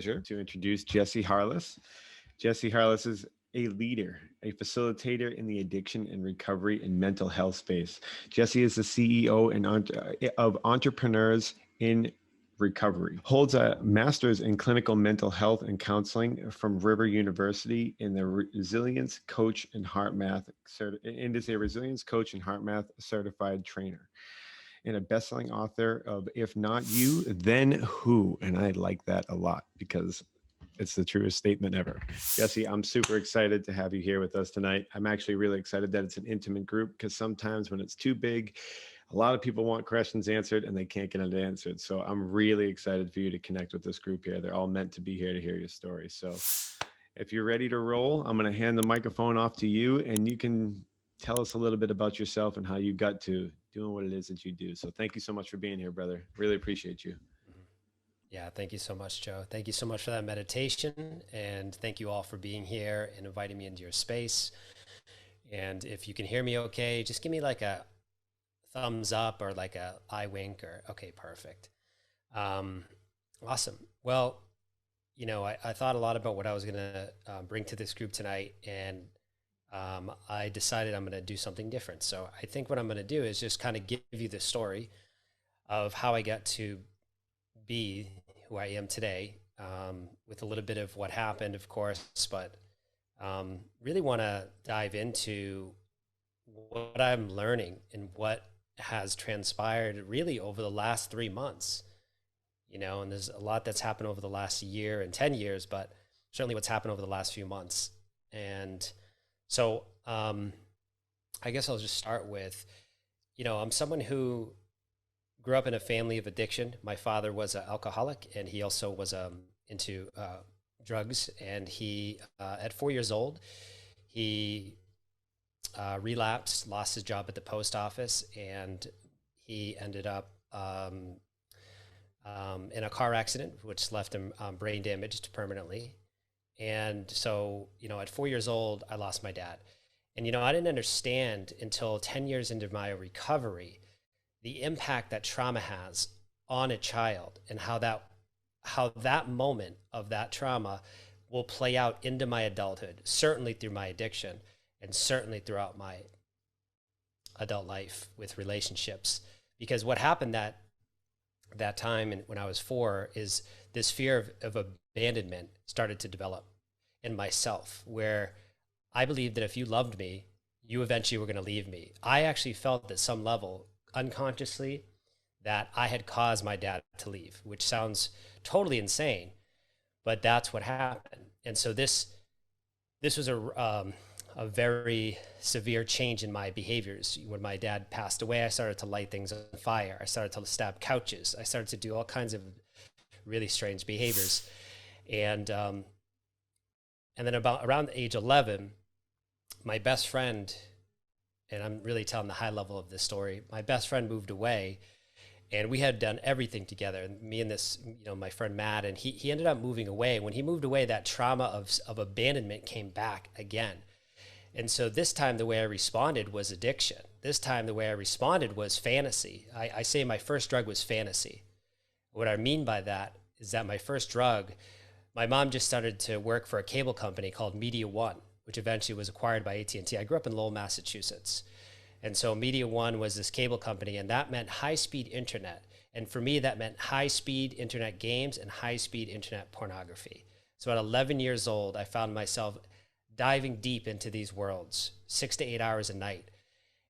pleasure to introduce Jesse Harless. Jesse Harless is a leader, a facilitator in the addiction and recovery and mental health space. Jesse is the CEO of Entrepreneurs in Recovery, holds a master's in clinical mental health and counseling from Rivier University in the resilience coach and HeartMath, and is a resilience coach and HeartMath certified trainer, and a best-selling author of If Not You, Then Who. And I like that a lot because it's the truest statement ever. Jesse, I'm super excited to have you here with us tonight. I'm actually really excited that it's an intimate group, because sometimes when it's too big, a lot of people want questions answered and they can't get it answered. So I'm really excited for you to connect with this group here. They're all meant to be here to hear your story. So if you're ready to roll, I'm going to hand the microphone off to you, and you can tell us a little bit about yourself and how you got to doing what it is that you do. So thank you so much for being here, brother. Really appreciate you. Yeah, thank you so much, Joe. Thank you so much for that meditation, and thank you all for being here and inviting me into your space. And if you can hear me okay, just give me like a thumbs up or like a eye wink or okay, perfect. Awesome. Well, I thought a lot about what I was going to bring to this group tonight, and I decided I'm going to do something different. So I think what I'm going to do is just kind of give you the story of how I got to be who I am today, with a little bit of what happened, of course, but really want to dive into what I'm learning and what has transpired really over the last 3 months. And there's a lot that's happened over the last year and 10 years, but certainly what's happened over the last few months. And so I guess I'll just start with, I'm someone who grew up in a family of addiction. My father was an alcoholic, and he also was into drugs. And he, at 4 years old, he relapsed, lost his job at the post office, and he ended up in a car accident, which left him brain damaged permanently. And so, at 4 years old, I lost my dad. And, I didn't understand until 10 years into my recovery the impact that trauma has on a child, and how that moment of that trauma will play out into my adulthood, certainly through my addiction, and certainly throughout my adult life with relationships. Because what happened that time, and when I was 4, is this fear of abandonment started to develop in myself, where I believed that if you loved me, you eventually were going to leave me. I actually felt at some level, unconsciously, that I had caused my dad to leave, which sounds totally insane, but that's what happened. And so this was a very severe change in my behaviors. When my dad passed away, I started to light things on fire. I started to stab couches. I started to do all kinds of really strange behaviors. And then around age 11, my best friend, and I'm really telling the high level of this story, my best friend moved away, and we had done everything together. And me and this, my friend Matt, and he ended up moving away. When he moved away, that trauma of abandonment came back again. And so this time the way I responded was addiction. This time the way I responded was fantasy. I say my first drug was fantasy. What I mean by that is that my first drug, my mom just started to work for a cable company called Media One, which eventually was acquired by AT&T. I grew up in Lowell, Massachusetts. And so Media One was this cable company, and that meant high-speed internet. And for me, that meant high-speed internet games and high-speed internet pornography. So at 11 years old, I found myself diving deep into these worlds, 6 to 8 hours a night.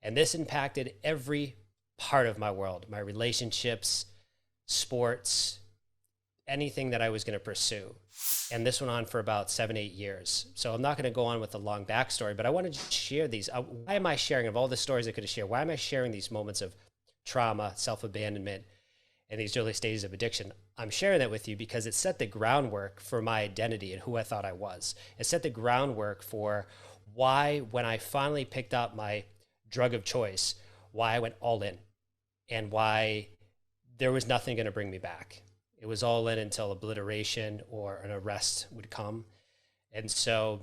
And this impacted every part of my world, my relationships, sports, anything that I was going to pursue. And this went on for about 7, 8 years. So I'm not going to go on with a long backstory, but I wanted to share these. Why am I sharing, of all the stories I could have shared, why am I sharing these moments of trauma, self-abandonment, and these early stages of addiction? I'm sharing that with you because it set the groundwork for my identity and who I thought I was. It set the groundwork for why, when I finally picked up my drug of choice, why I went all in, and why there was nothing going to bring me back. It was all in until obliteration or an arrest would come. And so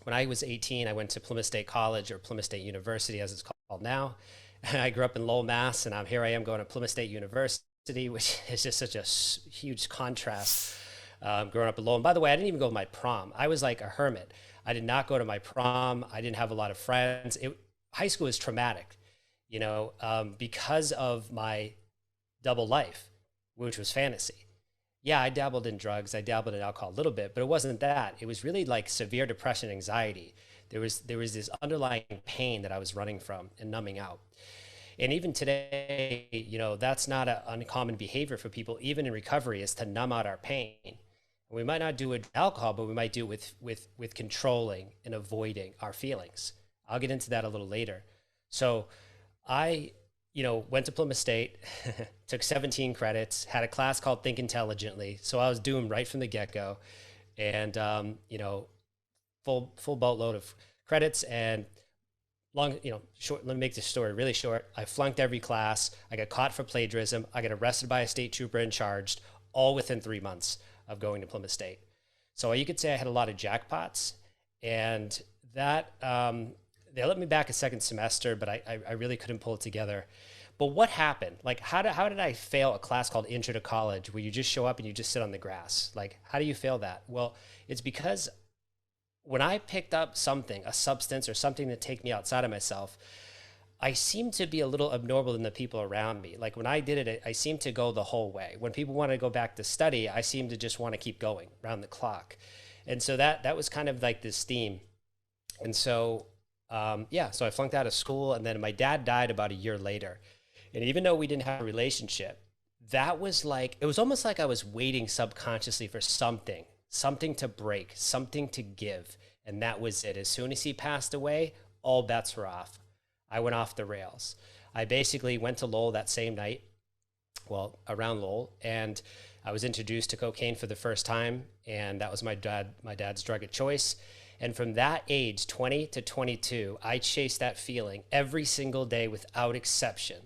when I was 18, I went to Plymouth State College, or Plymouth State University as it's called now. And I grew up in Lowell, Mass, and here I am going to Plymouth State University, which is just such a huge contrast growing up alone. By the way, I didn't even go to my prom. I was like a hermit. I did not go to my prom. I didn't have a lot of friends. High school was traumatic, because of my double life, which was fantasy. Yeah, I dabbled in drugs. I dabbled in alcohol a little bit, but it wasn't that. It was really like severe depression, anxiety. There was this underlying pain that I was running from and numbing out. And even today, that's not an uncommon behavior for people, even in recovery, is to numb out our pain. We might not do it with alcohol, but we might do it with controlling and avoiding our feelings. I'll get into that a little later. So I went to Plymouth State, took 17 credits, had a class called Think Intelligently. So I was doomed right from the get-go, and full boatload of credits and short. Let me make this story really short. I flunked every class. I got caught for plagiarism. I got arrested by a state trooper and charged, all within 3 months of going to Plymouth State. So you could say I had a lot of jackpots, and that they let me back a second semester, but I really couldn't pull it together. But what happened? Like, how did I fail a class called Intro to College, where you just show up and you just sit on the grass? Like, how do you fail that? Well, it's because when I picked up something, a substance or something to take me outside of myself, I seemed to be a little abnormal than the people around me. Like when I did it, I seemed to go the whole way. When people wanted to go back to study, I seemed to just want to keep going around the clock. And so that was kind of like this theme. And so, so I flunked out of school, and then my dad died about a year later. And even though we didn't have a relationship, that was like, it was almost like I was waiting subconsciously for something to break, something to give. And that was it. As soon as he passed away, all bets were off. I went off the rails. I basically went to Lowell that same night, around Lowell, and I was introduced to cocaine for the first time, and that was my dad's drug of choice. And from that age, 20 to 22, I chased that feeling every single day without exception.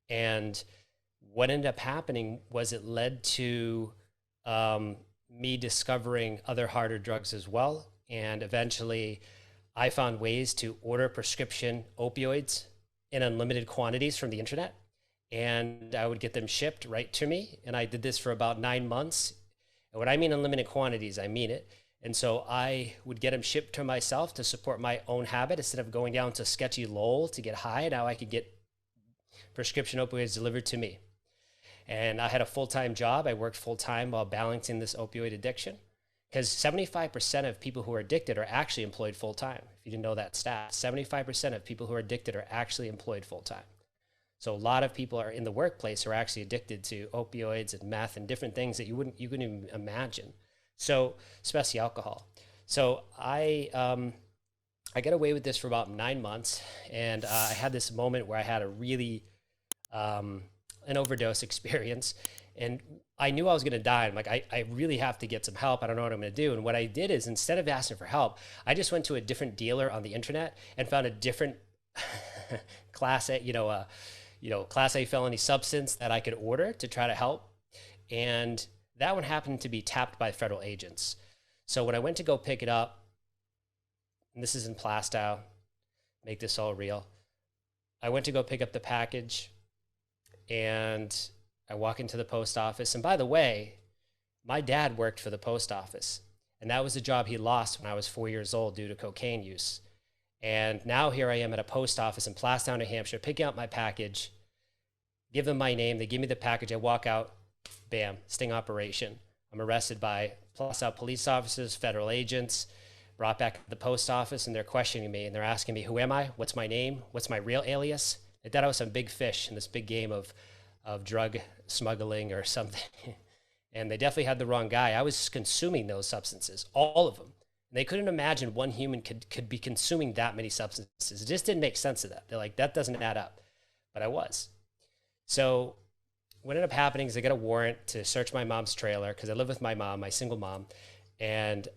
And what ended up happening was it led to me discovering other harder drugs as well. And eventually I found ways to order prescription opioids in unlimited quantities from the internet, and I would get them shipped right to me. And I did this for about 9 months. And when I mean unlimited quantities, I mean it. And so I would get them shipped to myself to support my own habit. Instead of going down to sketchy Lowell to get high, now I could get prescription opioids delivered to me. And I had a full-time job. I worked full-time while balancing this opioid addiction, because 75% of people who are addicted are actually employed full-time. If you didn't know that stat, 75% of people who are addicted are actually employed full-time. So a lot of people are in the workplace who are actually addicted to opioids and meth and different things that you couldn't even imagine. So especially alcohol. So I got away with this for about 9 months, and I had this moment where I had a really an overdose experience, and I knew I was going to die. I'm like, I really have to get some help. I don't know what I'm going to do. And what I did is, instead of asking for help, I just went to a different dealer on the internet and found a different class A, class A felony substance that I could order to try to help. And that one happened to be tapped by federal agents. So when I went to go pick it up, and this is in Plastow, make this all real, I went to go pick up the package, and I walk into the post office. And by the way, my dad worked for the post office, and that was a job he lost when I was 4 years old due to cocaine use. And now here I am at a post office in Plastow, New Hampshire, picking up my package, give them my name. They give me the package. I walk out, bam, sting operation. I'm arrested by Plastow police officers, federal agents, brought back to the post office, and they're questioning me, and they're asking me, who am I? What's my name? What's my real alias? They thought I was some big fish in this big game of drug smuggling or something. And they definitely had the wrong guy. I was consuming those substances, all of them. And they couldn't imagine one human could be consuming that many substances. It just didn't make sense of that. They're like, that doesn't add up. But I was. So what ended up happening is I got a warrant to search my mom's trailer, because I live with my mom, my single mom. And,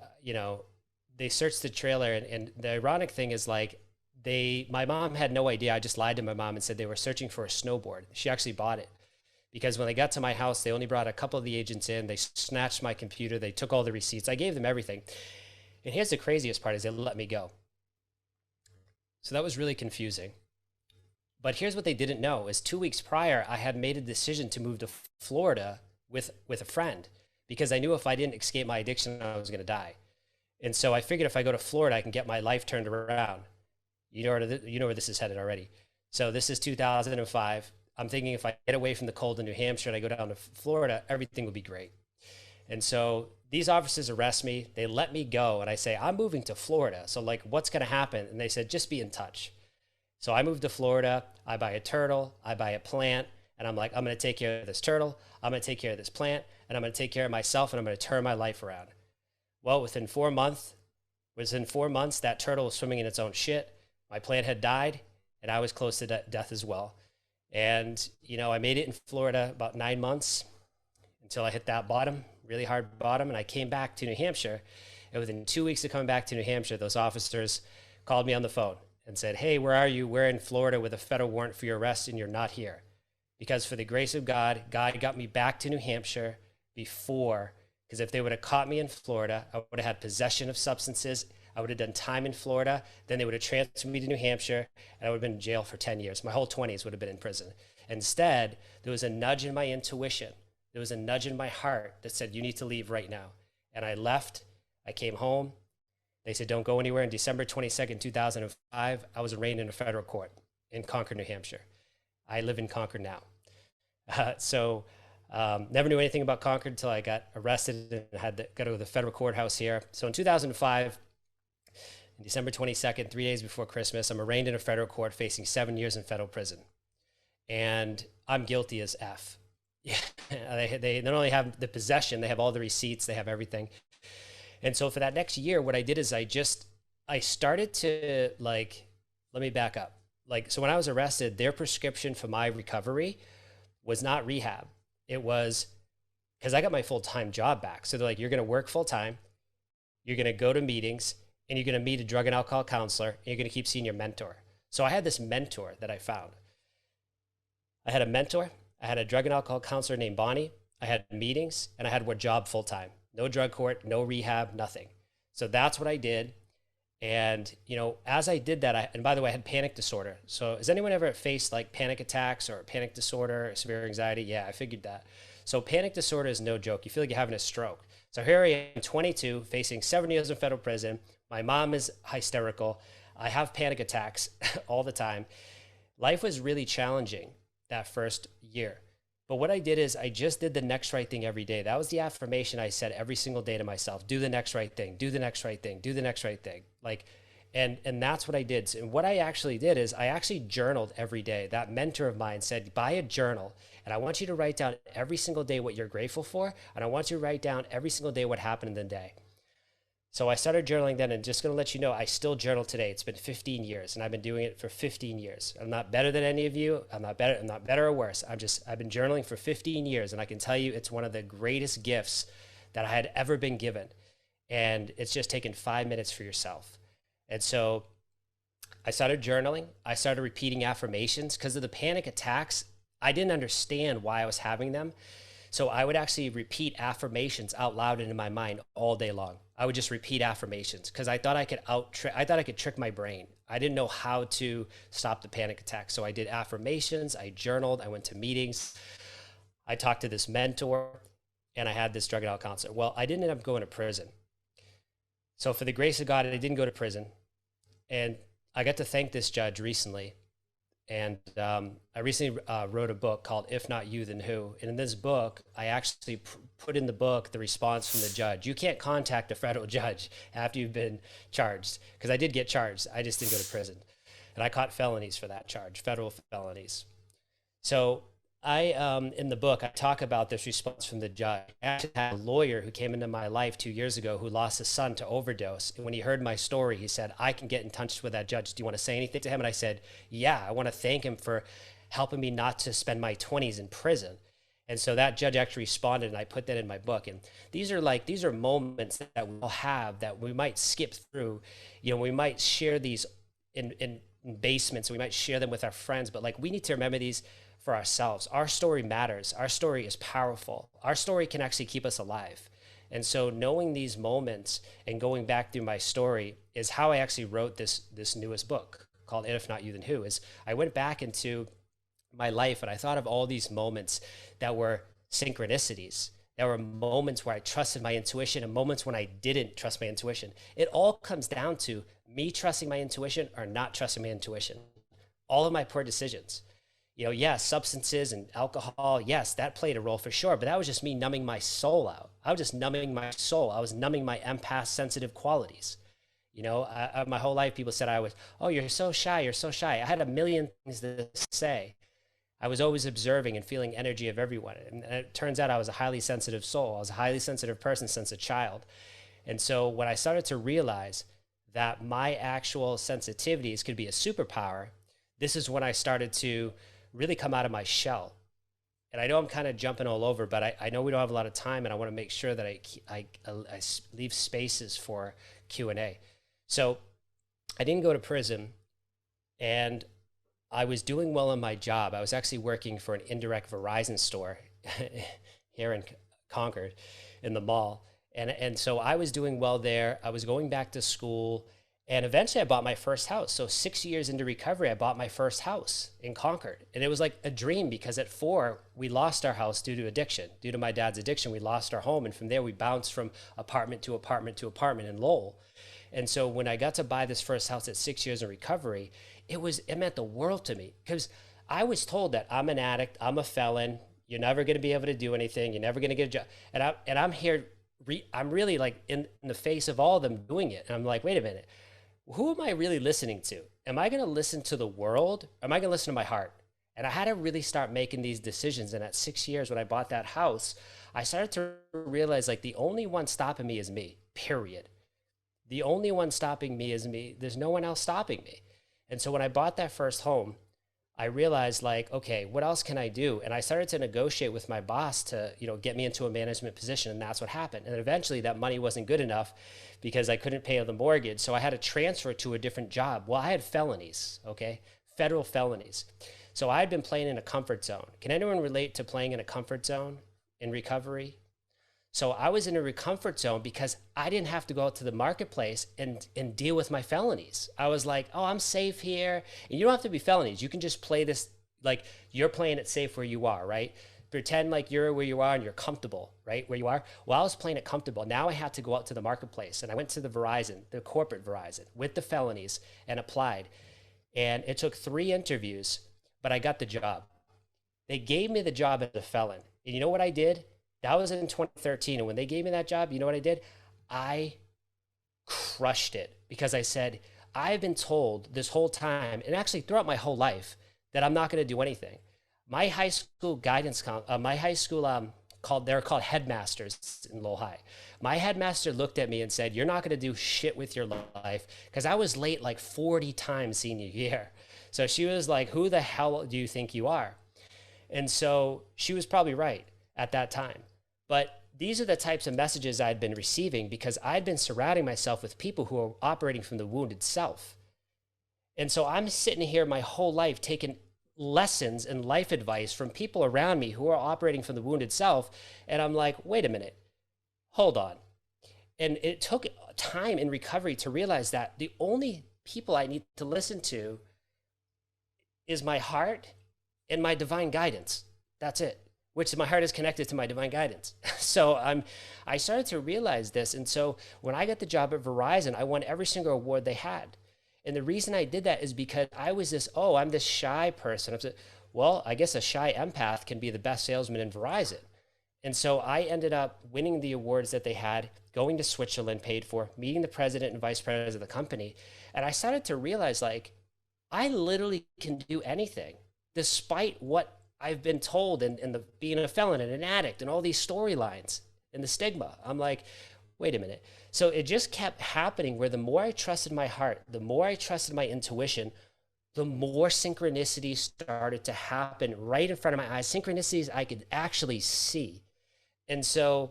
they searched the trailer. And the ironic thing is, like, my mom had no idea. I just lied to my mom and said they were searching for a snowboard. She actually bought it, because when they got to my house, they only brought a couple of the agents in. They snatched my computer. They took all the receipts. I gave them everything. And here's the craziest part, is they let me go. So that was really confusing. But here's what they didn't know is 2 weeks prior, I had made a decision to move to Florida with a friend, because I knew if I didn't escape my addiction, I was going to die. And so I figured if I go to Florida, I can get my life turned around. You know where this is headed already. So this is 2005. I'm thinking if I get away from the cold in New Hampshire and I go down to Florida, everything will be great. And so these officers arrest me. They let me go. And I say, I'm moving to Florida. So like, what's going to happen? And they said, just be in touch. So I moved to Florida. I buy a turtle. I buy a plant. And I'm like, I'm going to take care of this turtle. I'm going to take care of this plant. And I'm going to take care of myself. And I'm going to turn my life around. Well, within 4 months, that turtle was swimming in its own shit. My plant had died. And I was close to death as well. And, you know, I made it in Florida about 9 months until I hit that bottom, really hard bottom. And I came back to New Hampshire. And within 2 weeks of coming back to New Hampshire, those officers called me on the phone and said, hey, where are you? We're in Florida with a federal warrant for your arrest and you're not here. Because for the grace of God, God got me back to New Hampshire before, because if they would have caught me in Florida, I would have had possession of substances. I would have done time in Florida. Then they would have transferred me to New Hampshire and I would have been in jail for 10 years. My whole 20s would have been in prison. Instead, there was a nudge in my intuition. There was a nudge in my heart that said, you need to leave right now. And I left. I came home. They said, don't go anywhere. On December 22nd, 2005, I was arraigned in a federal court in Concord, New Hampshire. I live in Concord now. Never knew anything about Concord until I got arrested and had to go to the federal courthouse here. So in 2005, on December 22nd, 3 days before Christmas, I'm arraigned in a federal court facing 7 years in federal prison. And I'm guilty as F. Yeah, they not only have the possession, they have all the receipts, they have everything. And so for that next year, what I did is I started to like, let me back up. Like, so when I was arrested, their prescription for my recovery was not rehab. It was because I got my full-time job back. So they're like, you're going to work full-time, you're going to go to meetings, and you're going to meet a drug and alcohol counselor, and you're going to keep seeing your mentor. So I had this mentor that I found. I had a mentor. I had a drug and alcohol counselor named Bonnie. I had meetings, and I had a job full-time. No drug court, no rehab, nothing. So that's what I did. And, you know, as I did that, and by the way, I had panic disorder. So has anyone ever faced like panic attacks or panic disorder or severe anxiety? Yeah, I figured that. So panic disorder is no joke. You feel like you're having a stroke. So here I am, 22, facing 7 years in federal prison. My mom is hysterical. I have panic attacks all the time. Life was really challenging that first year. But what I did is I just did the next right thing every day. That was the affirmation I said every single day to myself. Do the next right thing, do the next right thing, do the next right thing. Like, and that's what I did. And what I actually did is I actually journaled every day. That mentor of mine said, buy a journal. And I want you to write down every single day what you're grateful for. And I want you to write down every single day what happened in the day. So I started journaling then, and just going to let you know, I still journal today. It's been 15 years, and I've been doing it for 15 years. I'm not better than any of you. I'm not better or worse. I've been journaling for 15 years, and I can tell you it's one of the greatest gifts that I had ever been given. And it's just taken 5 minutes for yourself. And so I started journaling. I started repeating affirmations because of the panic attacks. I didn't understand why I was having them. So I would actually repeat affirmations out loud into my mind all day long. I would just repeat affirmations because I thought I could trick my brain. I didn't know how to stop the panic attack. So I did affirmations, I journaled, I went to meetings, I talked to this mentor, and I had this drug and alcohol counselor. Well, I didn't end up going to prison. So for the grace of God, I didn't go to prison. And I got to thank this judge recently. And I recently wrote a book called If Not You, Then Who? And in this book, I actually put in the book the response from the judge. You can't contact a federal judge after you've been charged, because I did get charged. I just didn't go to prison. And I caught felonies for that charge, federal felonies. So in the book, I talk about this response from the judge. I actually had a lawyer who came into my life 2 years ago who lost his son to overdose. And when he heard my story, he said, I can get in touch with that judge. Do you want to say anything to him? And I said, yeah, I want to thank him for helping me not to spend my 20s in prison. And so that judge actually responded, and I put that in my book. And these are moments that we all have that we might skip through. You know, we might share these in basements. We might share them with our friends, but like, we need to remember these for ourselves. Our story matters. Our story is powerful. Our story can actually keep us alive. And so knowing these moments and going back through my story is how I actually wrote this newest book called If Not You, Then Who? Is I went back into my life and I thought of all these moments that were synchronicities, There were moments where I trusted my intuition and moments when I didn't trust my intuition. It all comes down to me trusting my intuition or not trusting my intuition. All of my poor decisions. Yes, substances and alcohol, yes, that played a role for sure, but that was just me numbing my soul out. I was just numbing my soul. I was numbing my empath sensitive qualities. My whole life, people said oh, you're so shy, you're so shy. I had a million things to say. I was always observing and feeling energy of everyone. And it turns out I was a highly sensitive soul. I was a highly sensitive person since a child. And so when I started to realize that my actual sensitivities could be a superpower, this is when I started to really come out of my shell. And I know I'm kind of jumping all over, but I know we don't have a lot of time, and I want to make sure that I leave spaces for Q&A. So I didn't go to prison, and I was doing well in my job. I was actually working for an indirect Verizon store here in Concord in the mall. And so I was doing well there. I was going back to school, and eventually I bought my first house. So 6 years into recovery, I bought my first house in Concord. And it was like a dream, because at 4, we lost our house due to addiction. Due to my dad's addiction, we lost our home. And from there, we bounced from apartment to apartment to apartment in Lowell. And so when I got to buy this first house at 6 years in recovery, it meant the world to me, because I was told that I'm an addict, I'm a felon, you're never going to be able to do anything, you're never going to get a job. And I'm here, I'm really like in the face of all of them doing it. And I'm like, wait a minute, who am I really listening to? Am I going to listen to the world? Or am I going to listen to my heart? And I had to really start making these decisions. And at 6 years, when I bought that house, I started to realize, like, the only one stopping me is me, period. The only one stopping me is me. There's no one else stopping me. And so when I bought that first home, I realized, like, okay, what else can I do? And I started to negotiate with my boss to, get me into a management position. And that's what happened. And eventually that money wasn't good enough because I couldn't pay the mortgage. So I had to transfer to a different job. Well, I had felonies, okay? Federal felonies. So I had been playing in a comfort zone. Can anyone relate to playing in a comfort zone in recovery? So I was in a comfort zone because I didn't have to go out to the marketplace and deal with my felonies. I was like, oh, I'm safe here. And you don't have to be felonies. You can just play this like you're playing it safe where you are, right? Pretend like you're where you are and you're comfortable, right? Where you are. Well, I was playing it comfortable. Now I had to go out to the marketplace, and I went to the corporate Verizon with the felonies and applied. And it took 3 interviews, but I got the job. They gave me the job as a felon. And you know what I did? That was in 2013. And when they gave me that job, you know what I did? I crushed it, because I said, I've been told this whole time, and actually throughout my whole life, that I'm not going to do anything. My high school they're called headmasters in Lowell High. My headmaster looked at me and said, you're not going to do shit with your life, because I was late like 40 times senior year. So she was like, who the hell do you think you are? And so she was probably right at that time. But these are the types of messages I'd been receiving, because I'd been surrounding myself with people who are operating from the wounded self. And so I'm sitting here my whole life taking lessons and life advice from people around me who are operating from the wounded self. And I'm like, wait a minute, hold on. And it took time in recovery to realize that the only people I need to listen to is my heart and my divine guidance. That's it. Which my heart is connected to my divine guidance. So I started to realize this. And so when I got the job at Verizon, I won every single award they had. And the reason I did that is because I was I'm this shy person. Well, I guess a shy empath can be the best salesman in Verizon. And so I ended up winning the awards that they had, going to Switzerland paid for, meeting the president and vice president of the company. And I started to realize, like, I literally can do anything, despite what I've been told, and the being a felon and an addict and all these storylines and the stigma. I'm like, wait a minute. So it just kept happening, where the more I trusted my heart, the more I trusted my intuition, the more synchronicities started to happen right in front of my eyes. Synchronicities I could actually see. And so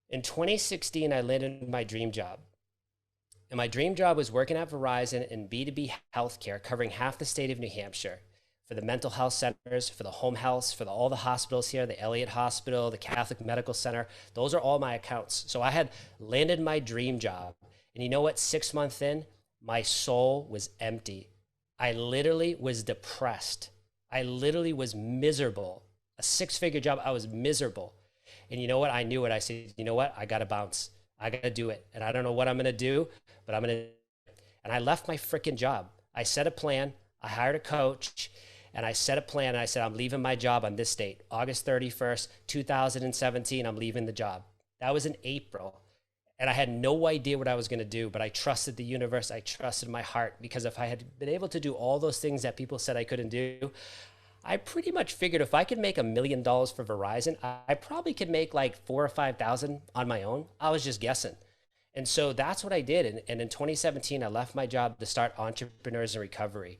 in 2016, I landed my dream job. And my dream job was working at Verizon in B2B healthcare, covering half the state of New Hampshire, for the mental health centers, for the home health, for all the hospitals here, the Elliott Hospital, the Catholic Medical Center. Those are all my accounts. So I had landed my dream job. And you know what? 6 months in, my soul was empty. I literally was depressed. I literally was miserable. A 6-figure job, I was miserable. And you know what? I knew it. I said, you know what? I got to bounce. I got to do it. And I don't know what I'm going to do, but I'm going to. And I left my freaking job. I set a plan. I hired a coach and I set a plan. And I said, I'm leaving my job on this date, August 31st, 2017. I'm leaving the job. That was in April. And I had no idea what I was going to do, but I trusted the universe. I trusted my heart, because if I had been able to do all those things that people said I couldn't do, I pretty much figured if I could make $1 million for Verizon, I probably could make like 4 or 5,000 on my own. I was just guessing. And so that's what I did. And in 2017, I left my job to start Entrepreneurs in Recovery.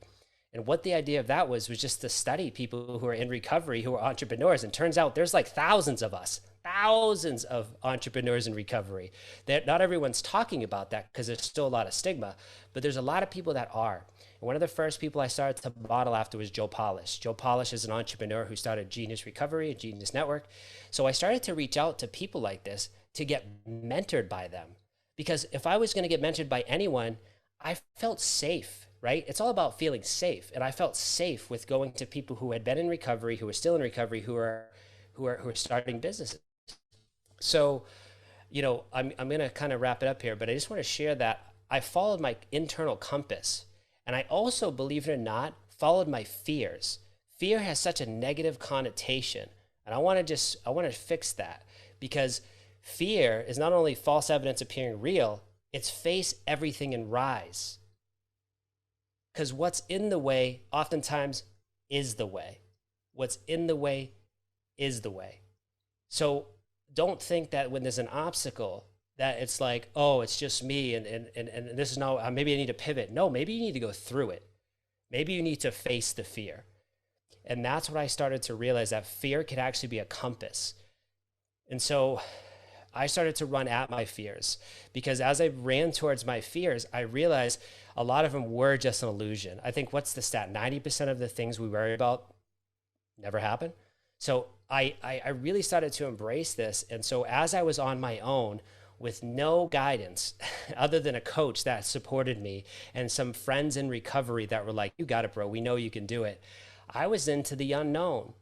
And what the idea of that was just to study people who are in recovery, who are entrepreneurs. And turns out there's like thousands of us, thousands of entrepreneurs in recovery. That not everyone's talking about that because there's still a lot of stigma, but there's a lot of people that are. And one of the first people I started to model after was Joe Polish. Joe Polish is an entrepreneur who started Genius Recovery and Genius Network. So I started to reach out to people like this to get mentored by them. Because if I was going to get mentored by anyone, I felt safe, right? It's all about feeling safe. And I felt safe with going to people who had been in recovery, who were still in recovery, who are starting businesses. So, you know, I'm going to kind of wrap it up here, but I just want to share that I followed my internal compass. And I also, believe it or not, followed my fears. Fear has such a negative connotation. And I want to fix that, because fear is not only false evidence appearing real, it's face everything and rise. Because what's in the way oftentimes is the way. What's in the way is the way. So don't think that when there's an obstacle that it's like, oh, it's just me and this is now, maybe I need to pivot. No, maybe you need to go through it. Maybe you need to face the fear. And that's what I started to realize, that fear could actually be a compass. And so I started to run at my fears, because as I ran towards my fears, I realized a lot of them were just an illusion. I think, what's the stat? 90% of the things we worry about never happen. So I really started to embrace this. And so as I was on my own with no guidance other than a coach that supported me and some friends in recovery that were like, you got it, bro. We know you can do it. I was into the unknown.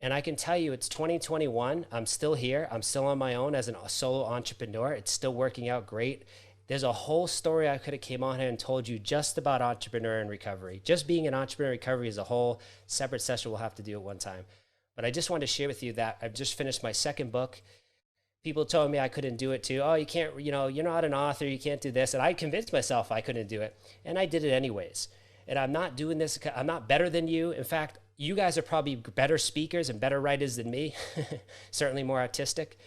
And I can tell you, it's 2021. I'm still here. I'm still on my own as a solo entrepreneur. It's still working out great. There's a whole story I could have came on here and told you just about entrepreneur and recovery. Just being an entrepreneur in recovery is a whole separate session we'll have to do at one time. But I just wanted to share with you that I've just finished my second book. People told me I couldn't do it too. Oh, you can't, you're not an author. You can't do this. And I convinced myself I couldn't do it. And I did it anyways. And I'm not doing this. I'm not better than you. In fact, you guys are probably better speakers and better writers than me, certainly more artistic.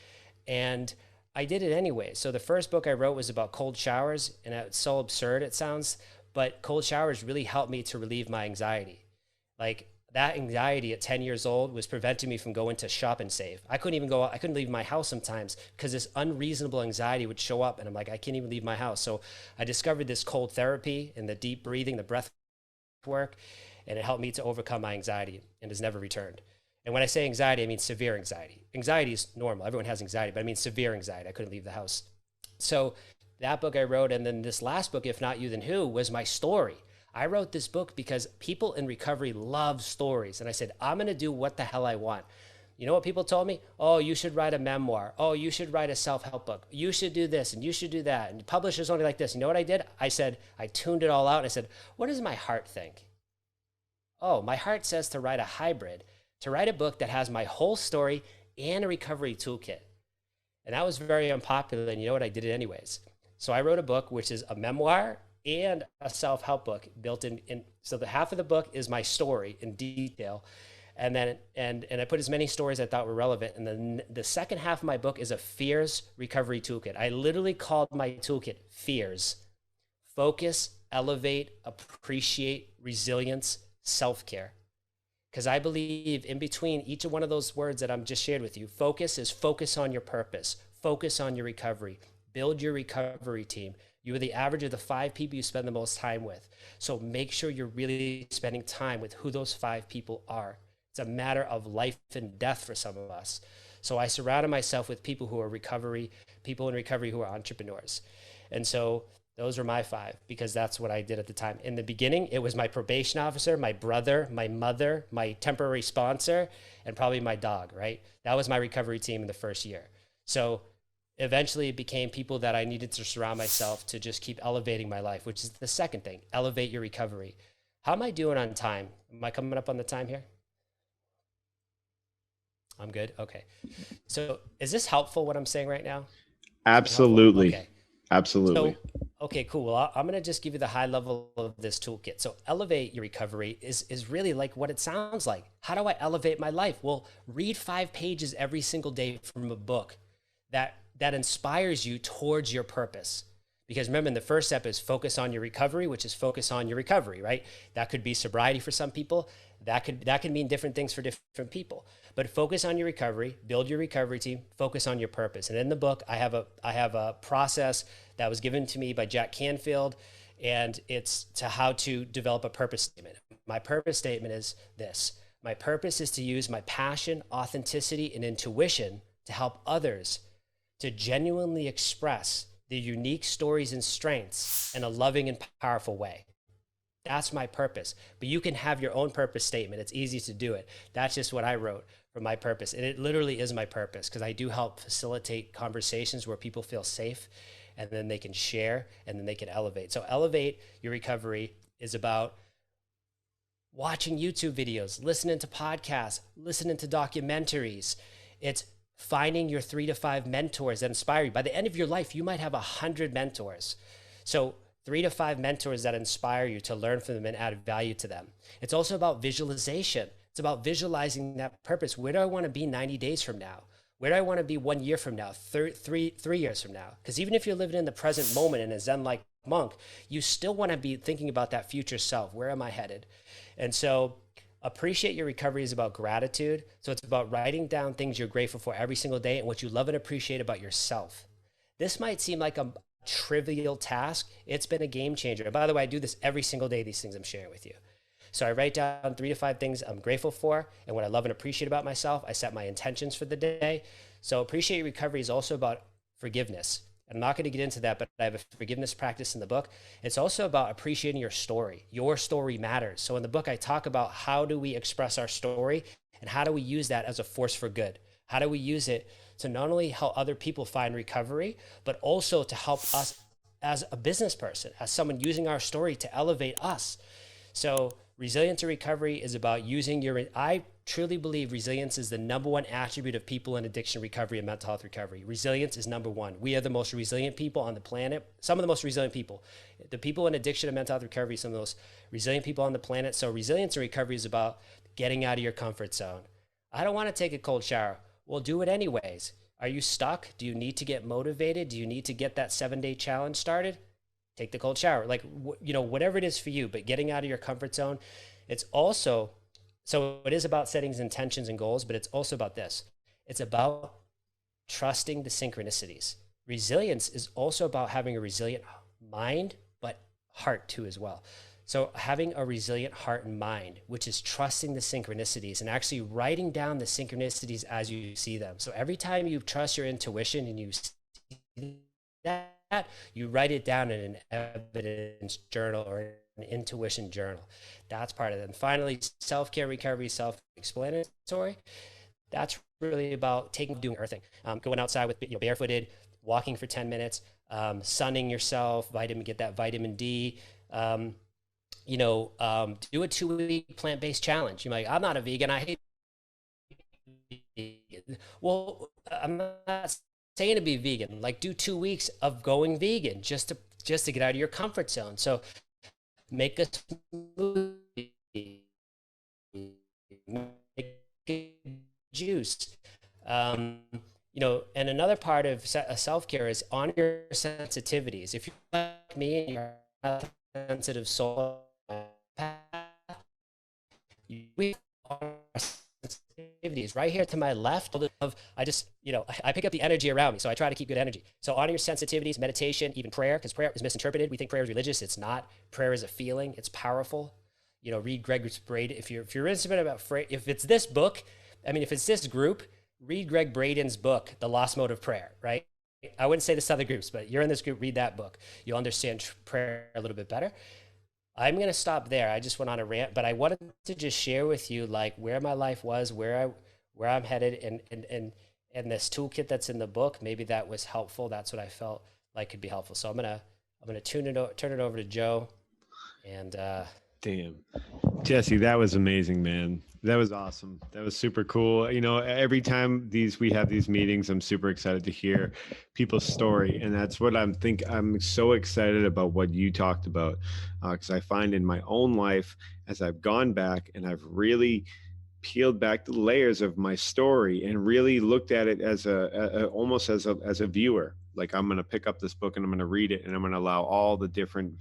And I did it anyway. So the first book I wrote was about cold showers, and it's so absurd it sounds, but cold showers really helped me to relieve my anxiety. Like, that anxiety at 10 years old was preventing me from going to shop and save. I couldn't leave my house sometimes because this unreasonable anxiety would show up, and I'm like, I can't even leave my house. So I discovered this cold therapy and the deep breathing, the breath work, and it helped me to overcome my anxiety and has never returned. And when I say anxiety, I mean severe anxiety. Anxiety is normal. Everyone has anxiety, but I mean severe anxiety. I couldn't leave the house. So that book I wrote, and then this last book, If Not You Then Who, was my story. I wrote this book because people in recovery love stories. And I said, I'm going to do what the hell I want. You know what people told me? Oh, you should write a memoir. Oh, you should write a self-help book. You should do this and you should do that. And publishers only like this. You know what I did? I said, I tuned it all out and I said, what does my heart think? Oh, my heart says to write a hybrid, to write a book that has my whole story and a recovery toolkit. And that was very unpopular. And you know what? I did it anyways. So I wrote a book, which is a memoir and a self-help book built in. So the half of the book is my story in detail. And then, and I put as many stories I thought were relevant. And then the second half of my book is a fears recovery toolkit. I literally called my toolkit fears: focus, elevate, appreciate, resilience, self-care. Because I believe in between each one of those words that I'm just shared with you, focus is focus on your purpose, focus on your recovery, build your recovery team. You are the average of the 5 people you spend the most time with. So make sure you're really spending time with who those 5 people are. It's a matter of life and death for some of us. So I surrounded myself with people who are people in recovery who are entrepreneurs. And so Those were my 5 because that's what I did at the time. In the beginning, it was my probation officer, my brother, my mother, my temporary sponsor, and probably my dog, right? That was my recovery team in the first year. So eventually it became people that I needed to surround myself to just keep elevating my life, which is the second thing, elevate your recovery. How am I doing on time? Am I coming up on the time here? I'm good. Okay. So is this helpful what I'm saying right now? Helpful? Absolutely. Okay. Absolutely. So, okay, cool. Well, I'm going to just give you the high level of this toolkit. So elevate your recovery is really like what it sounds like. How do I elevate my life? Well, read 5 pages every single day from a book that inspires you towards your purpose. Because remember, in the first step is focus on your recovery, which is focus on your recovery, right? That could be sobriety for some people. That could mean different things for different people. But focus on your recovery, build your recovery team, focus on your purpose. And in the book, I have a process that was given to me by Jack Canfield, and it's to how to develop a purpose statement. My purpose statement is this. My purpose is to use my passion, authenticity, and intuition to help others to genuinely express their unique stories and strengths in a loving and powerful way. That's my purpose. But you can have your own purpose statement. It's easy to do it. That's just what I wrote for my purpose. And it literally is my purpose because I do help facilitate conversations where people feel safe and then they can share and then they can elevate. So elevate your recovery is about watching YouTube videos, listening to podcasts, listening to documentaries. It's finding your 3 to 5 mentors that inspire you. By the end of your life, you might have 100 mentors. So 3 to 5 mentors that inspire you to learn from them and add value to them. It's also about visualization. It's about visualizing that purpose. Where do I want to be 90 days from now? Where do I want to be 1 year from now, 3 years from now? Because even if you're living in the present moment in a Zen-like monk, you still want to be thinking about that future self. Where am I headed? And so appreciate your recovery is about gratitude. So it's about writing down things you're grateful for every single day and what you love and appreciate about yourself. This might seem like a trivial task. It's been a game changer. And by the way, I do this every single day, these things I'm sharing with you. So I write down 3 to 5 things I'm grateful for and what I love and appreciate about myself. I set my intentions for the day. So appreciate your recovery is also about forgiveness. I'm not going to get into that, but I have a forgiveness practice in the book. It's also about appreciating your story. Your story matters. So in the book, I talk about how do we express our story and how do we use that as a force for good? How do we use it to not only help other people find recovery, but also to help us as a business person, as someone using our story to elevate us. So resilience to recovery is about using I truly believe resilience is the #1 attribute of people in addiction recovery and mental health recovery. Resilience is #1. We are the most resilient people on the planet. Some of the most resilient people. The people in addiction and mental health recovery, some of the most resilient people on the planet. So resilience and recovery is about getting out of your comfort zone. I don't want to take a cold shower. Well, do it anyways. Are you stuck? Do you need to get motivated? Do you need to get that 7-day challenge started? Take the cold shower. Like, whatever it is for you, but getting out of your comfort zone. It's also, so it is about setting intentions and goals, but it's also about this. It's about trusting the synchronicities. Resilience is also about having a resilient mind, but heart too as well. So having a resilient heart and mind, which is trusting the synchronicities and actually writing down the synchronicities as you see them. So every time you trust your intuition and you see that, you write it down in an evidence journal or an intuition journal. That's part of it. And finally, self-care, recovery, self-explanatory. That's really about doing earthing, going outside with barefooted, walking for 10 minutes, sunning yourself, get that vitamin D. Do a 2-week plant-based challenge. You're like, I'm not a vegan. I hate vegan. Well, I'm not saying to be vegan. Like, do 2 weeks of going vegan just to get out of your comfort zone. So make a smoothie, make a juice. And another part of self-care is on your sensitivities. If you're like me and you're a sensitive soul, we are sensitivities. Right here to my left, I pick up the energy around me, so I try to keep good energy. So honor your sensitivities, meditation, even prayer, because prayer is misinterpreted. We think prayer is religious. It's not. Prayer is a feeling. It's powerful. Read Greg Braden. If you're interested about if it's this book, if it's this group, read Greg Braden's book, The Lost Mode of Prayer, right? I wouldn't say this to other groups, but you're in this group, read that book. You'll understand prayer a little bit better. I'm going to stop there. I just went on a rant, but I wanted to just share with you like where my life was, where I'm headed, and this toolkit that's in the book. Maybe that was helpful. That's what I felt like could be helpful. So I'm gonna turn it over to Joe, and Damn. Jesse, that was amazing, man. That was awesome. That was super cool. You know, every time we have these meetings, I'm super excited to hear people's story. And that's what I'm so excited about what you talked about. Because I find in my own life, as I've gone back and I've really peeled back the layers of my story and really looked at it as almost as a viewer. Like, I'm going to pick up this book and I'm going to read it, and I'm going to allow all the different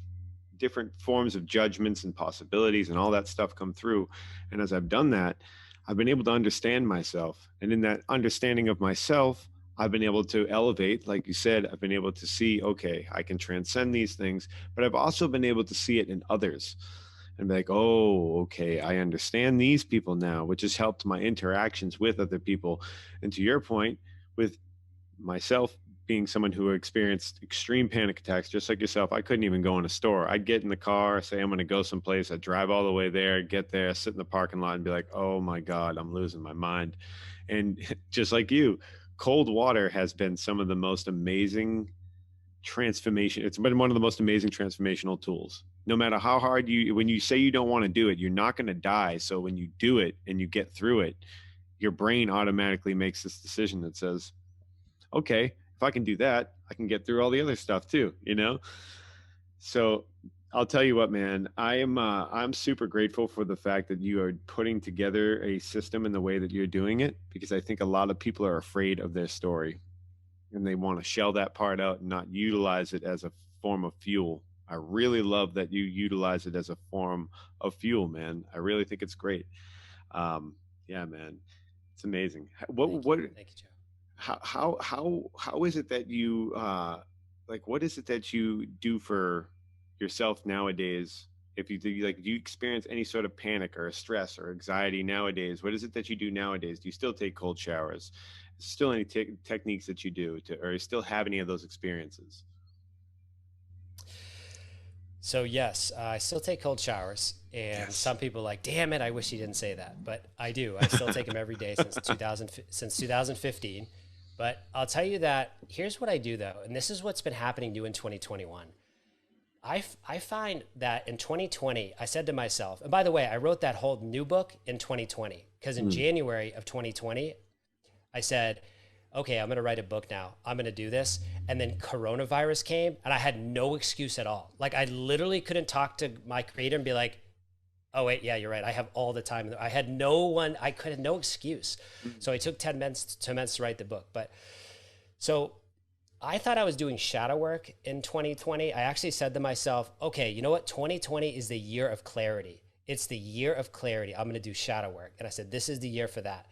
forms of judgments and possibilities and all that stuff come through. And as I've done that, I've been able to understand myself. And in that understanding of myself, I've been able to elevate. Like you said, I've been able to see, okay, I can transcend these things, but I've also been able to see it in others and be like, oh, okay, I understand these people now, which has helped my interactions with other people. And to your point, with myself being someone who experienced extreme panic attacks, just like yourself, I couldn't even go in a store. I'd get in the car, say I'm going to go someplace. I'd drive all the way there, get there, sit in the parking lot and be like, oh my God, I'm losing my mind. And just like you, cold water has been some of the most amazing transformation. It's been one of the most amazing transformational tools. No matter how hard when you say you don't want to do it, you're not going to die. So when you do it and you get through it, your brain automatically makes this decision that says, okay, if I can do that, I can get through all the other stuff too, you know? So I'll tell you what, man, I'm super grateful for the fact that you are putting together a system in the way that you're doing it, because I think a lot of people are afraid of their story and they want to shell that part out and not utilize it as a form of fuel. I really love that you utilize it as a form of fuel, man. I really think it's great. Yeah, man, it's amazing. thank you, Joe. How is it that you like, what is it that you do for yourself nowadays? If you do, like, do you experience any sort of panic or stress or anxiety nowadays? What is it that you do nowadays? Do you still take cold showers? Still any techniques that you do to, or you still have any of those experiences? So yes, I still take cold showers, and Yes. some people are like, damn it, I wish you didn't say that, but I do. I still take them every day since 2015. But I'll tell you that here's what I do though, and this is what's been happening new in 2021. I find that in 2020, I said to myself, and by the way, I wrote that whole new book in 2020 because in January of 2020, I said, okay, I'm going to write a book now. I'm going to do this. And then coronavirus came and I had no excuse at all. Like, I literally couldn't talk to my creator and be like, oh wait, yeah, you're right. I have all the time. I had no excuse. So I took 10 months to write the book. But so I thought I was doing shadow work in 2020. I actually said to myself, okay, you know what? 2020 is the year of clarity. It's the year of clarity. I'm going to do shadow work. And I said, this is the year for that.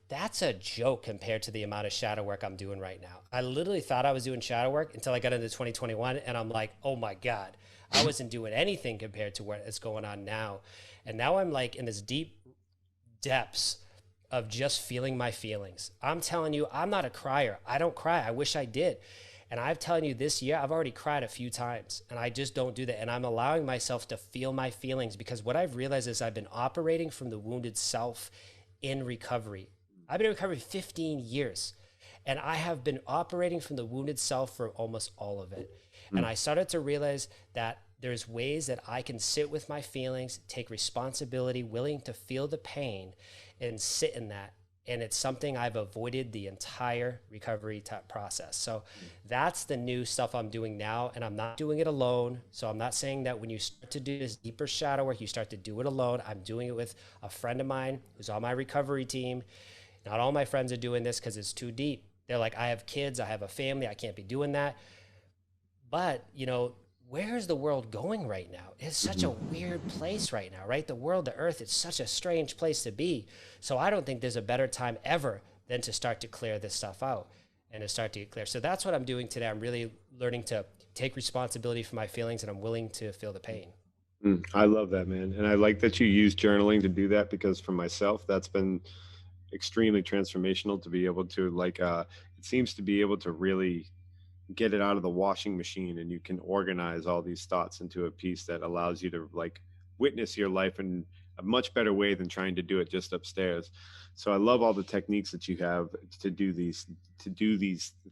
That's a joke compared to the amount of shadow work I'm doing right now. I literally thought I was doing shadow work until I got into 2021. And I'm like, oh my God, I wasn't doing anything compared to what is going on now. And now I'm like in this deep depths of just feeling my feelings. I'm telling you, I'm not a crier. I don't cry. I wish I did. And I'm telling you, this year, I've already cried a few times and I just don't do that. And I'm allowing myself to feel my feelings, because what I've realized is I've been operating from the wounded self in recovery. I've been in recovery 15 years and I have been operating from the wounded self for almost all of it. And I started to realize that there's ways that I can sit with my feelings, take responsibility, willing to feel the pain and sit in that. And it's something I've avoided the entire recovery process. So that's the new stuff I'm doing now. And I'm not doing it alone. So I'm not saying that when you start to do this deeper shadow work, you start to do it alone. I'm doing it with a friend of mine who's on my recovery team. Not all my friends are doing this because it's too deep. They're like, I have kids, I have a family, I can't be doing that. But, you know, where is the world going right now? It's such a weird place right now, right? The world, the earth, it's such a strange place to be. So I don't think there's a better time ever than to start to clear this stuff out and to start to get clear. So that's what I'm doing today. I'm really learning to take responsibility for my feelings, and I'm willing to feel the pain. I love that, man. And I like that you use journaling to do that, because for myself, that's been extremely transformational to be able to, like, it seems to be able to really get it out of the washing machine, and you can organize all these thoughts into a piece that allows you to like witness your life in a much better way than trying to do it just upstairs. So I love all the techniques that you have to do these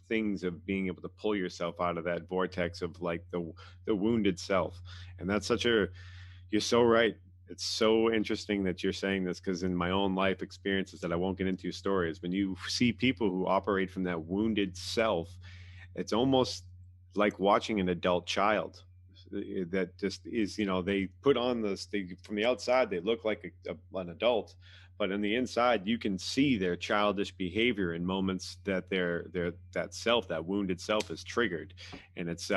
things of being able to pull yourself out of that vortex of like the wounded self. And that's such a, you're so right. It's so interesting that you're saying this, because in my own life experiences that I won't get into stories, when you see people who operate from that wounded self, it's almost like watching an adult child that just is, you know, they put on this, they, from the outside they look like an adult, but on the inside you can see their childish behavior in moments that their that self, that wounded self, is triggered. And it's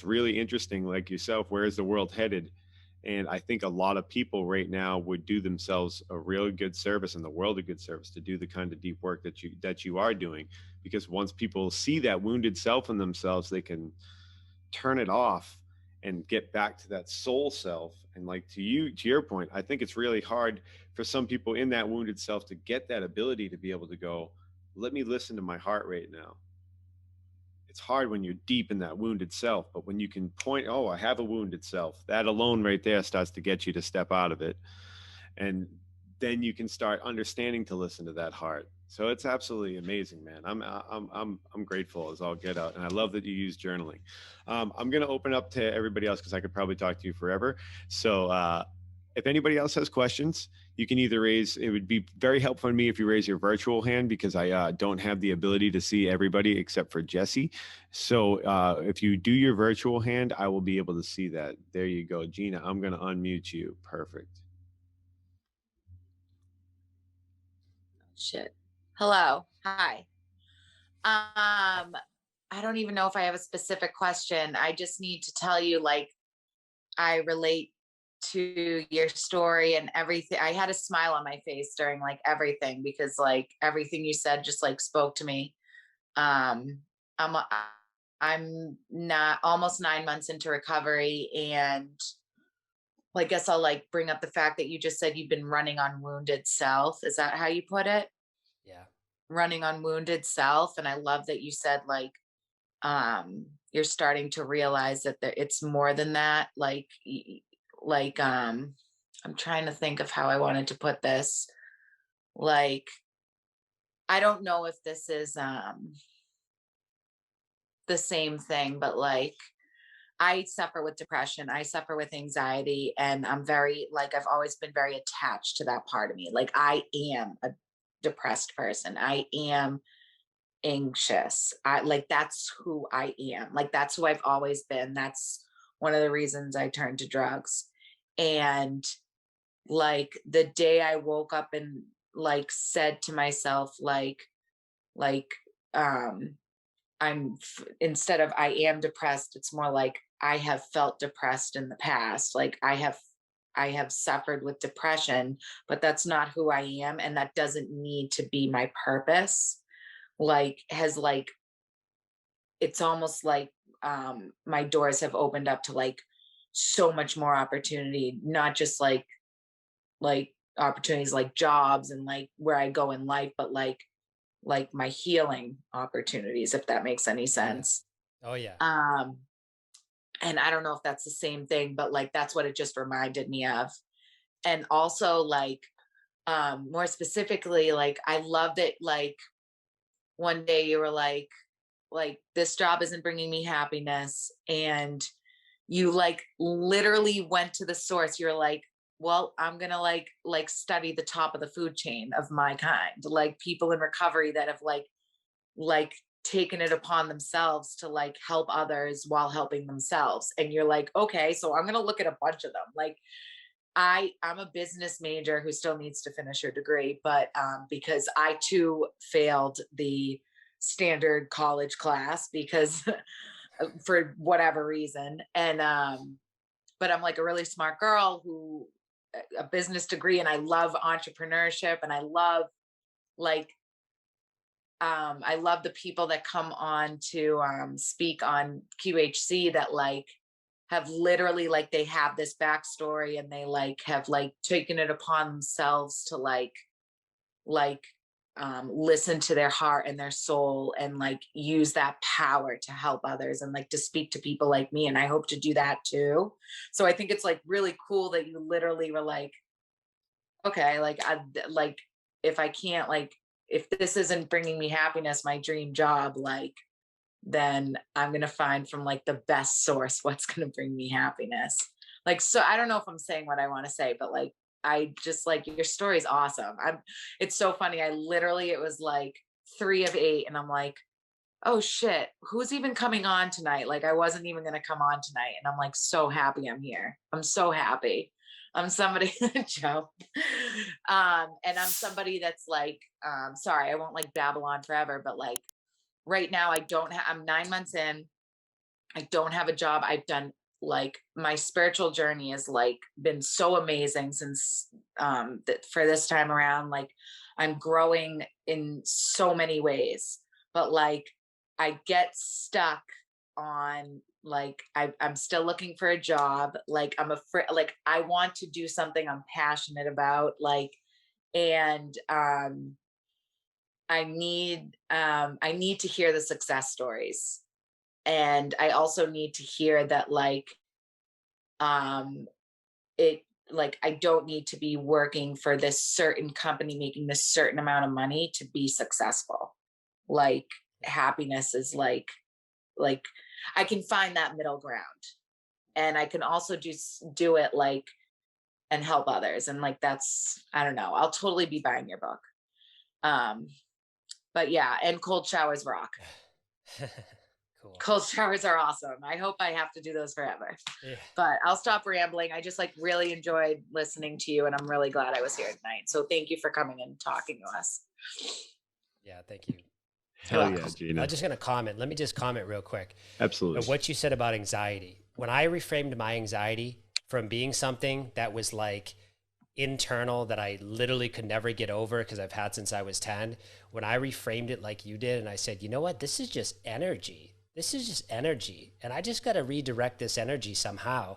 really interesting, like yourself, where is the world headed? And I think a lot of people right now would do themselves a really good service, and the world a good service, to do the kind of deep work that you are doing. Because once people see that wounded self in themselves, they can turn it off and get back to that soul self. And like to you, to your point, I think it's really hard for some people in that wounded self to get that ability to be able to go, let me listen to my heart right now. It's hard when you're deep in that wounded self, but when you can point, oh, I have a wounded self, that alone right there starts to get you to step out of it. And then you can start understanding to listen to that heart. So it's absolutely amazing, man. I'm grateful as all get out, and I love that you use journaling. I'm going to open up to everybody else because I could probably talk to you forever. So if anybody else has questions, you can either raise. It would be very helpful for me if you raise your virtual hand, because I don't have the ability to see everybody except for Jesse. So if you do your virtual hand, I will be able to see that. There you go, Gina. I'm going to unmute you. Perfect. Shit. Hello. Hi. I don't even know if I have a specific question. I just need to tell you, like, I relate to your story and everything. I had a smile on my face during like everything, because like everything you said just like spoke to me. Um, I'm a- I'm not almost 9 months into recovery, and well, I guess I'll like bring up the fact that you just said you've been running on wounded self. Is that how you put it? Yeah. Running on wounded self. And I love that you said like you're starting to realize that it's more than that. Like I'm trying to think of how I wanted to put this. Like, I don't know if this is the same thing, but like I suffer with depression, I suffer with anxiety, and I'm very like I've always been very attached to that part of me. Like I am a depressed person. I am anxious. I like that's who I am. Like that's who I've always been. That's one of the reasons I turned to drugs. And like the day I woke up and like said to myself like um instead of I am depressed, it's more like I have felt depressed in the past. Like I have suffered with depression, but that's not who I am, and that doesn't need to be my purpose. Like has like it's almost like my doors have opened up to like so much more opportunity, not just like opportunities like jobs and like where I go in life, but like my healing opportunities, if that makes any Oh yeah. sense. Oh yeah. um and I don't know if that's the same thing, but like that's what it just reminded me of. And also like more specifically, like I love that like one day you were like this job isn't bringing me happiness, and you like literally went to the source. You're like, well, I'm gonna like study the top of the food chain of my kind, like people in recovery that have like taken it upon themselves to like help others while helping themselves. And you're like, okay, so I'm gonna look at a bunch of them. Like I'm a business major who still needs to finish her degree, but because I too failed the standard college class because for whatever reason. And but I'm like a really smart girl who a business degree, and I love entrepreneurship, and like I love the people that come on to speak on QHC that like have literally like they have this backstory, and they like have like taken it upon themselves to like listen to their heart and their soul and like use that power to help others and like to speak to people like me. And I hope to do that too. So I think it's like really cool that you literally were like, okay, like like if I can't, like if this isn't bringing me happiness, my dream job, like then I'm going to find from like the best source what's going to bring me happiness. Like, so I don't know if I'm saying what I want to say, but like, I just like your story is awesome. It's so funny. I literally, it was like 3 of 8 and I'm like, oh shit, who's even coming on tonight? Like I wasn't even going to come on tonight. And I'm like, so happy I'm here. I'm so happy. I'm somebody, Joe. And I'm somebody that's like, sorry, I won't like babble on forever, but like right now I'm 9 months in. I don't have a job. I've done like my spiritual journey has like been so amazing since that for this time around. Like I'm growing in so many ways, but like I get stuck on like I'm still looking for a job. Like I'm afraid, like I want to do something I'm passionate about. Like, and I need to hear the success stories. And I also need to hear that like it like I don't need to be working for this certain company making this certain amount of money to be successful. Like happiness is like I can find that middle ground. And I can also do it like and help others. And like that's I don't know. I'll totally be buying your book. But yeah, and cold showers rock. Cool. Cold showers are awesome. I hope I have to do those forever. Yeah. But I'll stop rambling. I just like really enjoyed listening to you and I'm really glad I was here tonight. So thank you for coming and talking to us. Yeah, thank you. Hell yeah, Gina. I'm just going to comment. Let me just comment real quick. Absolutely. What you said about anxiety. When I reframed my anxiety from being something that was like internal that I literally could never get over because I've had since I was 10, when I reframed it like you did and I said, you know what, this is just energy. This is just energy. And I just got to redirect this energy somehow.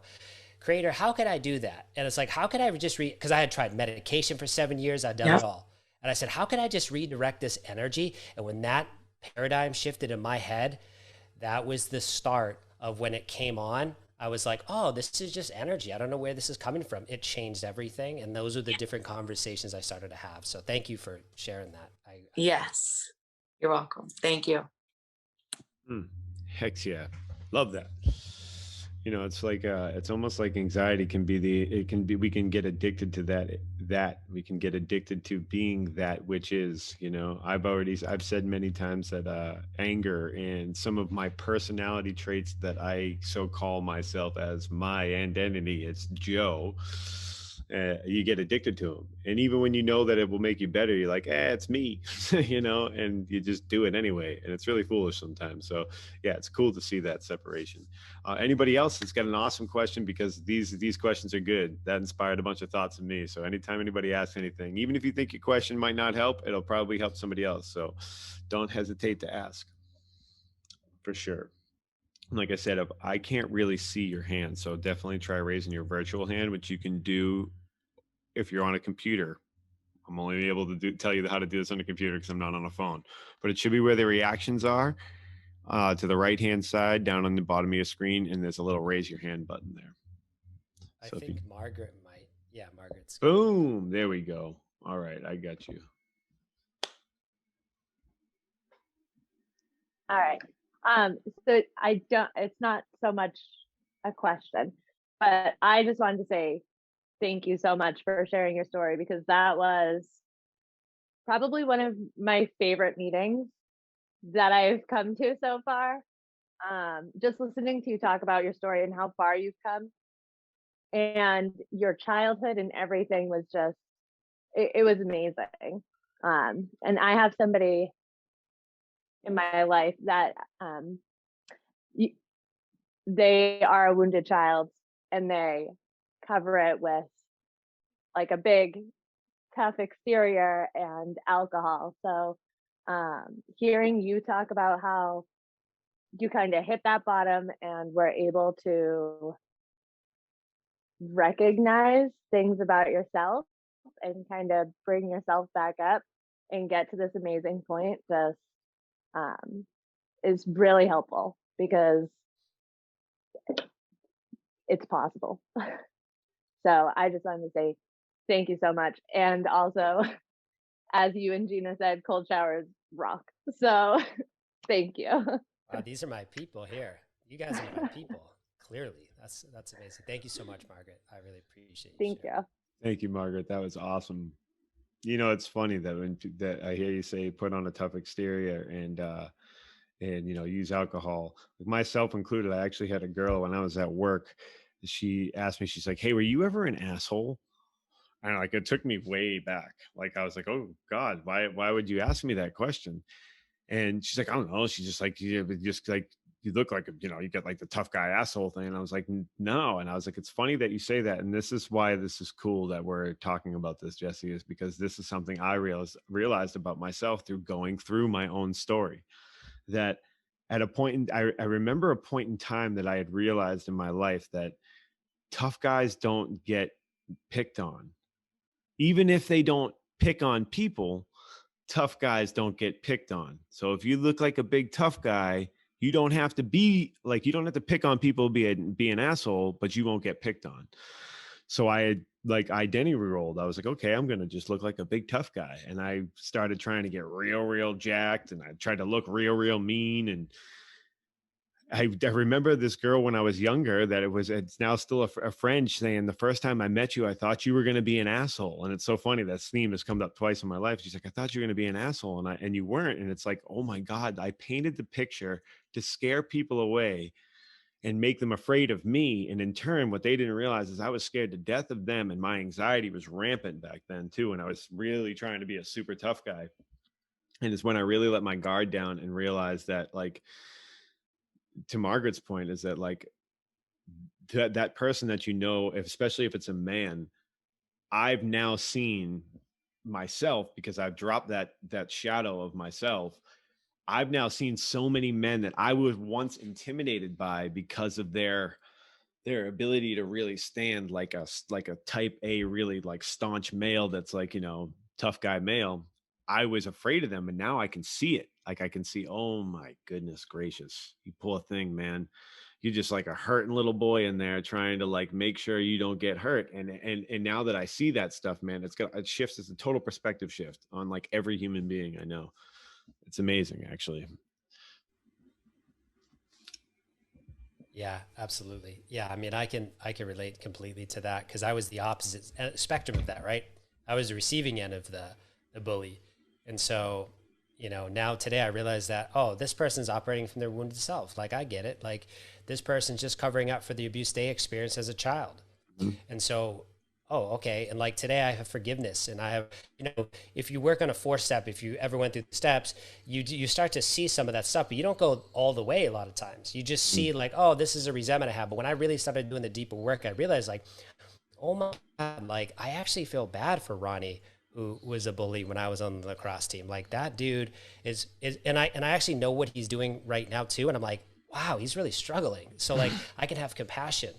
Creator, how can I do that? And it's like, how can I just because I had tried medication for 7 years. I'd done it all. And I said, how can I just redirect this energy? And when that paradigm shifted in my head, that was the start of when it came on. I was like, oh, this is just energy. I don't know where this is coming from. It changed everything. And those are the different conversations I started to have. So thank you for sharing that. Yes, you're welcome. Thank you. Heck yeah. Love that. You know, it's like it's almost like anxiety can be we can get addicted to that we can get addicted to being that which is, you know. I've said many times that anger and some of my personality traits that I so call myself as my identity, it's Joe. You get addicted to them, and even when you know that it will make you better, you're like, it's me. You know, and you just do it anyway, and it's really foolish sometimes. So yeah, it's cool to see that separation. Anybody else that's got an awesome question, because these questions are good, that inspired a bunch of thoughts in me. So anytime anybody asks anything, even if you think your question might not help, it'll probably help somebody else. So don't hesitate to ask, for sure. Like I said, I can't really see your hand, so definitely try raising your virtual hand, which you can do if you're on a computer. I'm only able to tell you how to do this on a computer because I'm not on a phone. But it should be where the reactions are, to the right-hand side, down on the bottom of your screen, and there's a little raise your hand button there. So I think Margaret might. Yeah, Margaret's. Boom! There we go. All right, I got you. All right. So it's not so much a question, but I just wanted to say thank you so much for sharing your story, because that was probably one of my favorite meetings that I've come to so far. Just listening to you talk about your story and how far you've come, and your childhood and everything was just, it was amazing. And I have somebody in my life that they are a wounded child, and they cover it with like a big tough exterior and alcohol. So hearing you talk about how you kind of hit that bottom and were able to recognize things about yourself and kind of bring yourself back up, and get to this amazing point just is really helpful because it's possible. So I just wanted to say thank you so much. And also, as you and Gina said, cold showers rock. So thank you. Wow, these are my people here. You guys are my people. Clearly, that's amazing. Thank you so much, Margaret. I really appreciate you Thank sharing. you. Thank you, Margaret. That was awesome. You know, it's funny that when that I hear you say put on a tough exterior and you know use alcohol, like myself included. I actually had a girl when I was at work. She asked me, she's like, "Hey, were you ever an asshole?" And like it took me way back. Like I was like, "Oh God, why would you ask me that question?" And she's like, "I don't know." She's just like, "You just like you look like you know you get like the tough guy asshole thing." And I was like, No." And I was like, "It's funny that you say that." And this is why this is cool that we're talking about this, Jesse, is because this is something I realized about myself through going through my own story. That at a point I remember a point in time that I had realized in my life that tough guys don't get picked on. Even if they don't pick on people, tough guys don't get picked on. So if you look like a big tough guy, you don't have to be like, you don't have to pick on people, be an asshole, but you won't get picked on. So I had like identity rolled. I was like, okay, I'm going to just look like a big tough guy. And I started trying to get real jacked, and I tried to look real mean. And I remember this girl when I was younger that it's now still a friend saying, the first time I met you, I thought you were going to be an asshole. And it's so funny. That theme has come up twice in my life. She's like, I thought you were going to be an asshole. And you weren't. And it's like, oh my God, I painted the picture to scare people away and make them afraid of me. And in turn, what they didn't realize is I was scared to death of them. And my anxiety was rampant back then too. And I was really trying to be a super tough guy. And it's when I really let my guard down and realized that, like, to Margaret's point, is that like that person that you know, especially if it's a man, I've now seen myself because I've dropped that shadow of myself. I've now seen so many men that I was once intimidated by because of their ability to really stand like a type A, really like staunch male that's like, you know, tough guy male. I was afraid of them, and now I can see it. Like I can see, oh my goodness gracious, you pull a thing, man. You're just like a hurting little boy in there trying to like make sure you don't get hurt. And now that I see that stuff, man, it shifts. It's a total perspective shift on like every human being I know. It's amazing, actually. Yeah, absolutely. Yeah, I mean, I can relate completely to that because I was the opposite spectrum of that, right? I was the receiving end of the bully, and so you know now today I realize that this person's operating from their wounded self. Like I get it. Like this person's just covering up for the abuse they experienced as a child, Mhm. and so okay, and like today I have forgiveness, and I have, you know, if you work on a 4-step, if you ever went through the steps, you start to see some of that stuff, but you don't go all the way a lot of times. You just see like, this is a resentment I have. But when I really started doing the deeper work, I realized like, oh my God, like I actually feel bad for Ronnie, who was a bully when I was on the lacrosse team. Like that dude is and I actually know what he's doing right now too. And I'm like, wow, he's really struggling. So like I can have compassion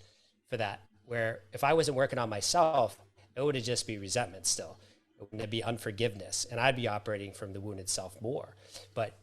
for that. Where if I wasn't working on myself, it would have just be resentment still. It wouldn't be unforgiveness. And I'd be operating from the wounded self more. But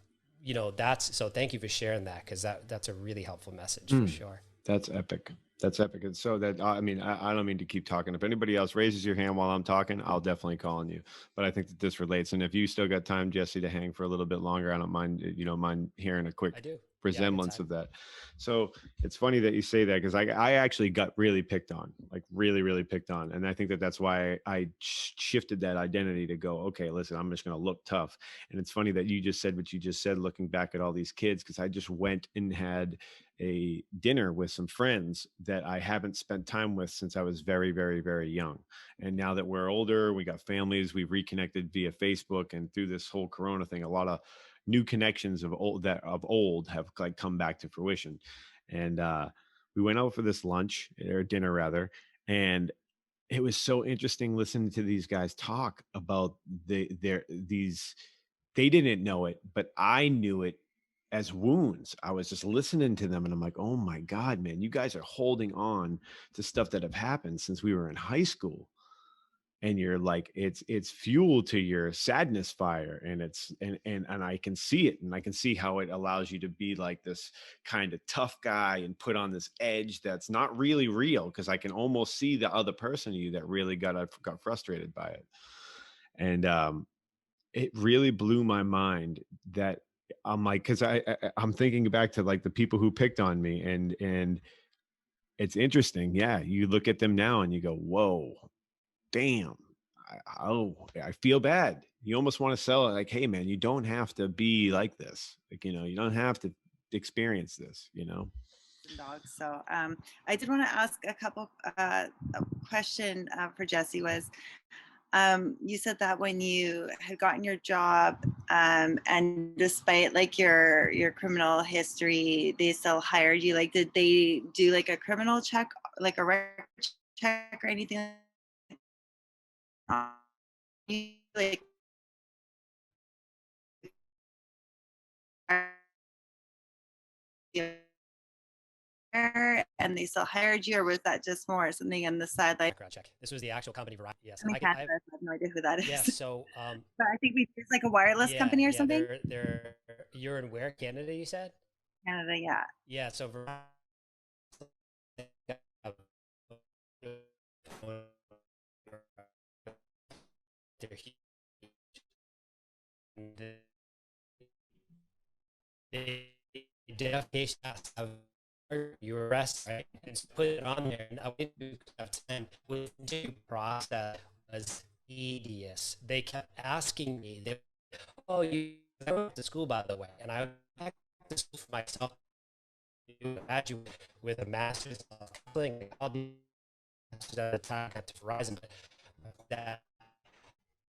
you know, so thank you for sharing that, because that's a really helpful message for sure. That's epic. That's epic. And so that, I mean, I don't mean to keep talking. If anybody else raises your hand while I'm talking, I'll definitely call on you. But I think that this relates. And if you still got time, Jesse, to hang for a little bit longer, I don't mind, you know, mind hearing a quick I do. resemblance of that. So it's funny that you say that, because I actually got really picked on, like really picked on. And I think that that's why I shifted that identity to go, okay, listen, I'm just going to look tough. And it's funny that you just said what you just said, looking back at all these kids, because I just went and had a dinner with some friends that I haven't spent time with since I was very young. And now that we're older, we got families, we've reconnected via Facebook, and through this whole Corona thing, a lot of new connections of old have like come back to fruition. And we went out for this lunch, or dinner rather, and it was so interesting listening to these guys talk about these. They didn't know it, but I knew it as wounds. I was just listening to them, and I'm like, oh my God, man, you guys are holding on to stuff that have happened since we were in high school. and you're like, it's fuel to your sadness fire, and and I can see it, and I can see how it allows you to be like this kind of tough guy and put on this edge that's not really real, because I can almost see the other person in you that really got frustrated by it. And it really blew my mind that I'm like, because I'm thinking back to like the people who picked on me, and it's interesting. Yeah, you look at them now and you go, whoa, damn. I feel bad. You almost want to sell it like, hey man, you don't have to be like this. Like, you don't have to experience this. Dogs. So I did want to ask a couple a question for Jesse was, you said that when you had gotten your job, and despite like your criminal history, they still hired you. Like, did they do like a criminal check, like a record check or anything? Like, and they still hired you, or was that just more something on the side? Like, Background check. This was the actual company. Yes, I have no idea who that is. Yeah, so but I think it's like a wireless company or something. You're in where? Canada, you said? Canada, yeah. Yeah, so they definitely have your arrest, right? And so put it on there, and I didn't have time with the process was tedious. They kept asking me, "Oh, you went to school, by the way," and I went back to school for myself to graduate with a master's of counseling. All the at the time at Verizon, but that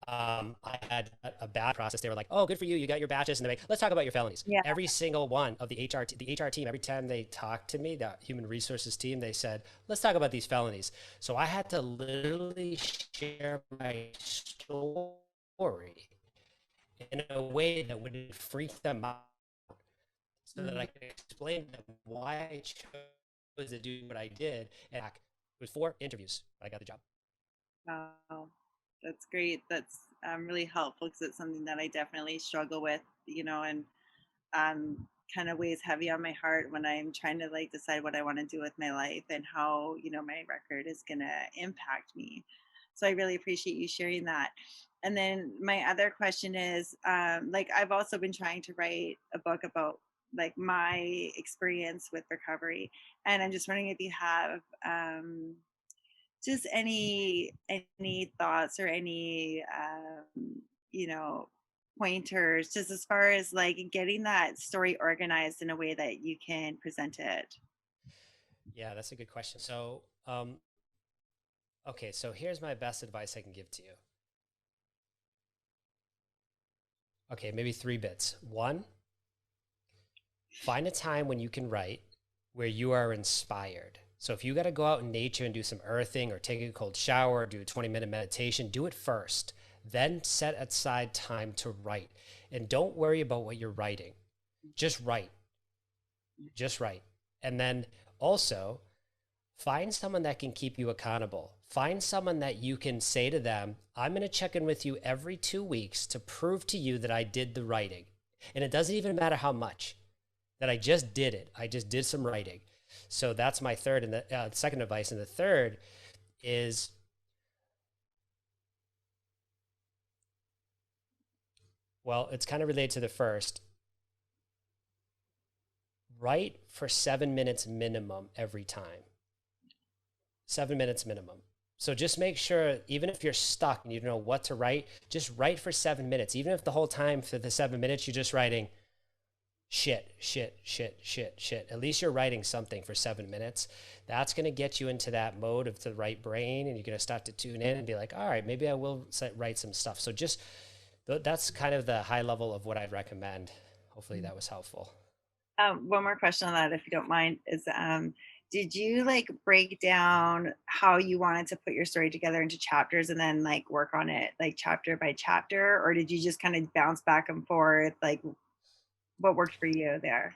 I had a bad process. They were like, "Oh, good for you. You got your batches." And they're like, "Let's talk about your felonies." Yeah. Every single one of the HR team, every time they talked to me, the human resources team, they said, "Let's talk about these felonies." So I had to literally share my story in a way that would freak them out, so that I could explain to them why I chose to do what I did. And it was 4 interviews. I got the job. Wow. That's great. That's really helpful, because it's something that I definitely struggle with, and kind of weighs heavy on my heart when I'm trying to like decide what I want to do with my life and how, my record is going to impact me. So I really appreciate you sharing that. And then my other question is, like, I've also been trying to write a book about like my experience with recovery. And I'm just wondering if you have, just any thoughts or any pointers, just as far as like getting that story organized in a way that you can present it. Yeah, that's a good question. So okay, so here's my best advice I can give to you. Okay, maybe 3 bits. 1, find a time when you can write where you are inspired. So if you got to go out in nature and do some earthing or take a cold shower or do a 20-minute meditation, do it first. Then set aside time to write. And don't worry about what you're writing. Just write. Just write. And then also find someone that can keep you accountable. Find someone that you can say to them, "I'm going to check in with you every 2 weeks to prove to you that I did the writing." And it doesn't even matter how much, that I just did it. I just did some writing. So that's my third and the second advice. And the third is, well, it's kind of related to the first. Write for 7 minutes minimum every time. 7 minutes minimum. So just make sure, even if you're stuck and you don't know what to write, just write for 7 minutes. Even if the whole time for the 7 minutes, you're just writing shit. At least you're writing something for 7 minutes. That's going to get you into that mode of the right brain, and you're going to start to tune in and be like, all right, maybe I will write some stuff. So just, that's kind of the high level of what I'd recommend. Hopefully that was helpful. One more question on that, if you don't mind, is did you like break down how you wanted to put your story together into chapters and then like work on it like chapter by chapter, or did you just kind of bounce back and forth? Like, what worked for you there?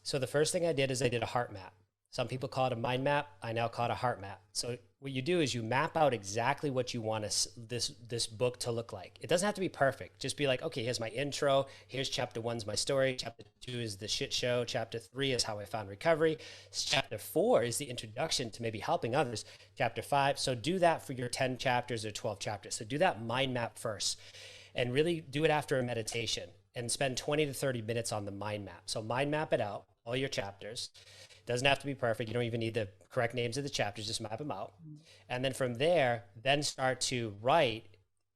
So the first thing I did is I did a heart map. Some people call it a mind map. I now call it a heart map. So what you do is you map out exactly what you want this book to look like. It doesn't have to be perfect. Just be like, okay, here's my intro. Here's chapter 1's my story. Chapter 2 is the shit show. Chapter 3 is how I found recovery. Chapter 4 is the introduction to maybe helping others. Chapter 5. So do that for your 10 chapters or 12 chapters. So do that mind map first and really do it after a meditation and spend 20 to 30 minutes on the mind map. So mind map it out, all your chapters. Doesn't have to be perfect. You don't even need the correct names of the chapters. Just map them out. And then from there, then start to write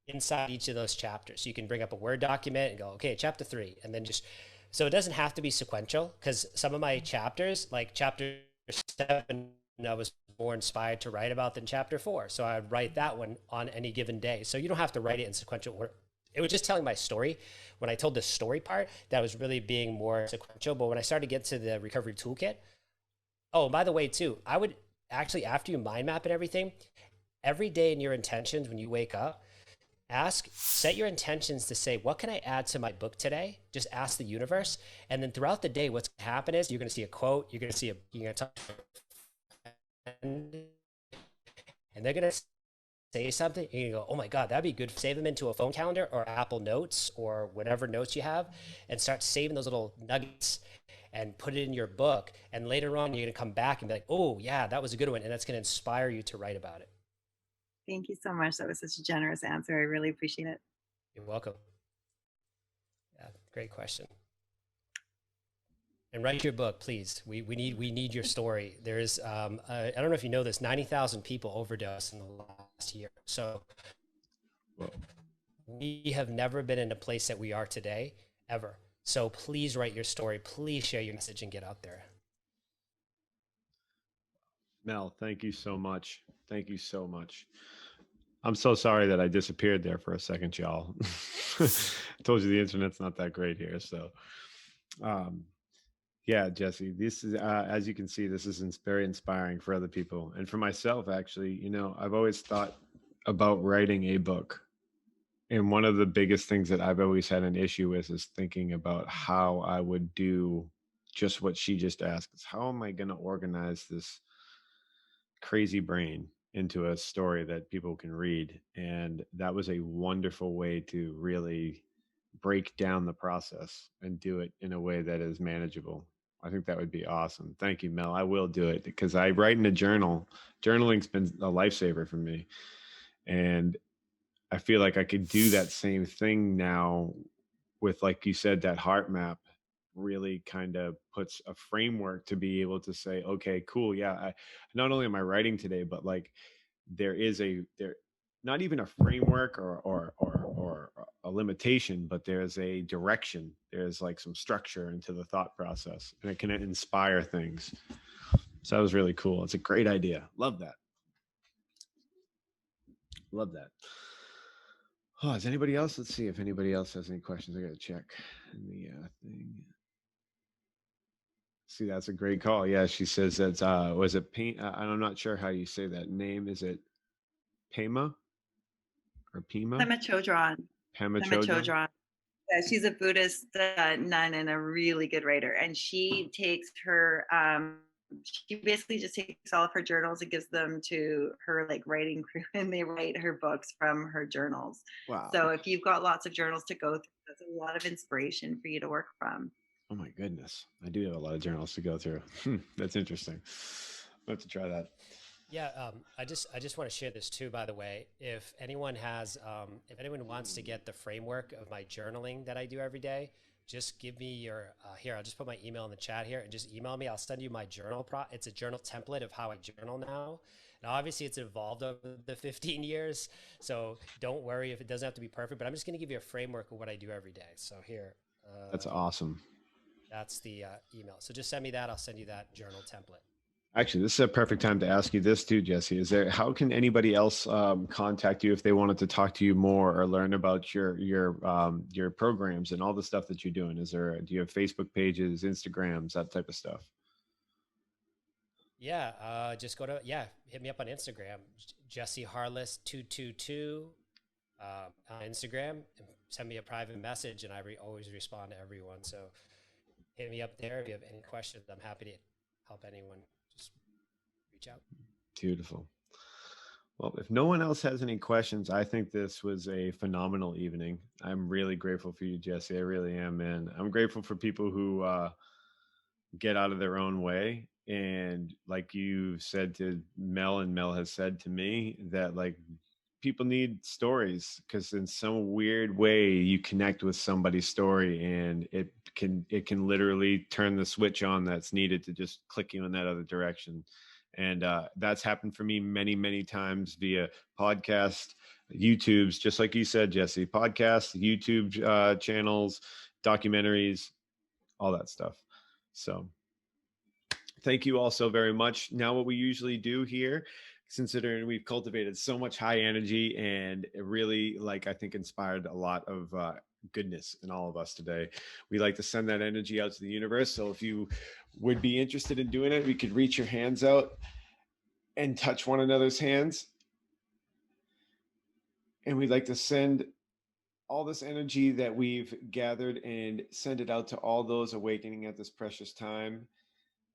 inside each of those chapters. So you can bring up a Word document and go, okay, chapter 3. And then just, so it doesn't have to be sequential, because some of my chapters, like chapter 7, I was more inspired to write about than chapter 4. So I'd write that one on any given day. So you don't have to write it in sequential order. It was just telling my story. When I told the story part, that was really being more sequential. But when I started to get to the recovery toolkit, oh, by the way, too, I would actually, after you mind map and everything, every day in your intentions, when you wake up, set your intentions to say, what can I add to my book today? Just ask the universe. And then throughout the day, what's going to happen is you're going to see a quote, you're going to talk to a friend, and they're going to say something, and you go, oh my God, that'd be good. Save them into a phone calendar or Apple Notes or whatever notes you have, and start saving those little nuggets and put it in your book. And later on, you're going to come back and be like, oh yeah, that was a good one. And that's going to inspire you to write about it. Thank you so much. That was such a generous answer. I really appreciate it. You're welcome. Yeah, great question. And write your book, please. We need your story. There's, I don't know if you know this, 90,000 people overdose in the last year. So we have never been in a place that we are today, ever. So please write your story. Please share your message and get out there. Mel, thank you so much. Thank you so much. I'm so sorry that I disappeared there for a second, y'all. I told you the internet's not that great here. So, yeah, Jesse, this is, as you can see, this is very inspiring for other people. And for myself, actually, you know, I've always thought about writing a book. And one of the biggest things that I've always had an issue with is thinking about how I would do just what she just asked. Is how am I going to organize this crazy brain into a story that people can read? And that was a wonderful way to really break down the process and do it in a way that is manageable. I think that would be awesome. Thank you, Mel. I will do it because I write in a journal. Journaling's been a lifesaver for me. And I feel like I could do that same thing now with, like you said, that heart map really kind of puts a framework to be able to say, okay, cool. Yeah. Not only am I writing today, but like there not even a framework or a limitation, but there's a direction. There's like some structure into the thought process, and it can inspire things. So that was really cool. It's a great idea. Love that. Love that. Oh, is anybody else? Let's see if anybody else has any questions. I got to check in the thing. See, that's a great call. Yeah, she says that's was it paint? I'm not sure how you say that name. Is it Pema or Pema? Pema Chodron. Pema Chodron. Yeah, she's a Buddhist nun and a really good writer. And she takes her, she basically just takes all of her journals and gives them to her like writing crew, and they write her books from her journals. Wow. So if you've got lots of journals to go through, that's a lot of inspiration for you to work from. Oh my goodness. I do have a lot of journals to go through. That's interesting. I'll have to try that. Yeah, I just want to share this too, by the way. If anyone wants to get the framework of my journaling that I do every day, just give me your, here, I'll just put my email in the chat here and just email me. I'll send you my journal it's a journal template of how I journal now. Now, obviously it's evolved over the 15 years. So don't worry if it doesn't have to be perfect, but I'm just going to give you a framework of what I do every day. So here. That's awesome. That's the email. So just send me that. I'll send you that journal template. Actually, this is a perfect time to ask you this too, Jesse. How can anybody else contact you if they wanted to talk to you more or learn about your programs and all the stuff that you're doing? Do you have Facebook pages, Instagrams, that type of stuff? Yeah, just hit me up on Instagram, Jesse Harless 222 on Instagram, and send me a private message, and I always respond to everyone. So hit me up there if you have any questions. I'm happy to help anyone. Just reach out. Beautiful. Well, if no one else has any questions, I think this was a phenomenal evening. I'm really grateful for you, Jesse. I really am, man. I'm grateful for people who get out of their own way. And like you said to Mel, and Mel has said to me, that like people need stories, because in some weird way you connect with somebody's story, and it can literally turn the switch on that's needed to just click you in that other direction. And that's happened for me many times via podcast, YouTube's, just like you said, Jesse, podcasts, YouTube channels, documentaries, all that stuff. So thank you all so very much. Now, what we usually do here, considering we've cultivated so much high energy, and it really, like, I think inspired a lot of goodness in all of us today, we like to send that energy out to the universe. So if you would be interested in doing it, we could reach your hands out and touch one another's hands. And we'd like to send all this energy that we've gathered and send it out to all those awakening at this precious time.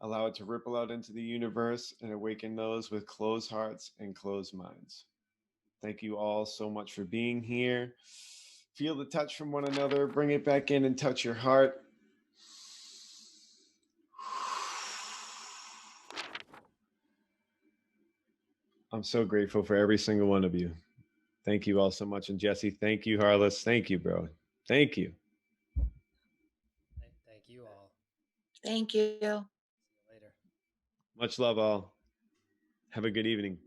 Allow it to ripple out into the universe and awaken those with closed hearts and closed minds. Thank you all so much for being here. Feel the touch from one another. Bring it back in and touch your heart. I'm so grateful for every single one of you. Thank you all so much. And Jesse, thank you, Harless. Thank you, bro. Thank you. Thank you all. Thank you. See you later. Much love, all. Have a good evening.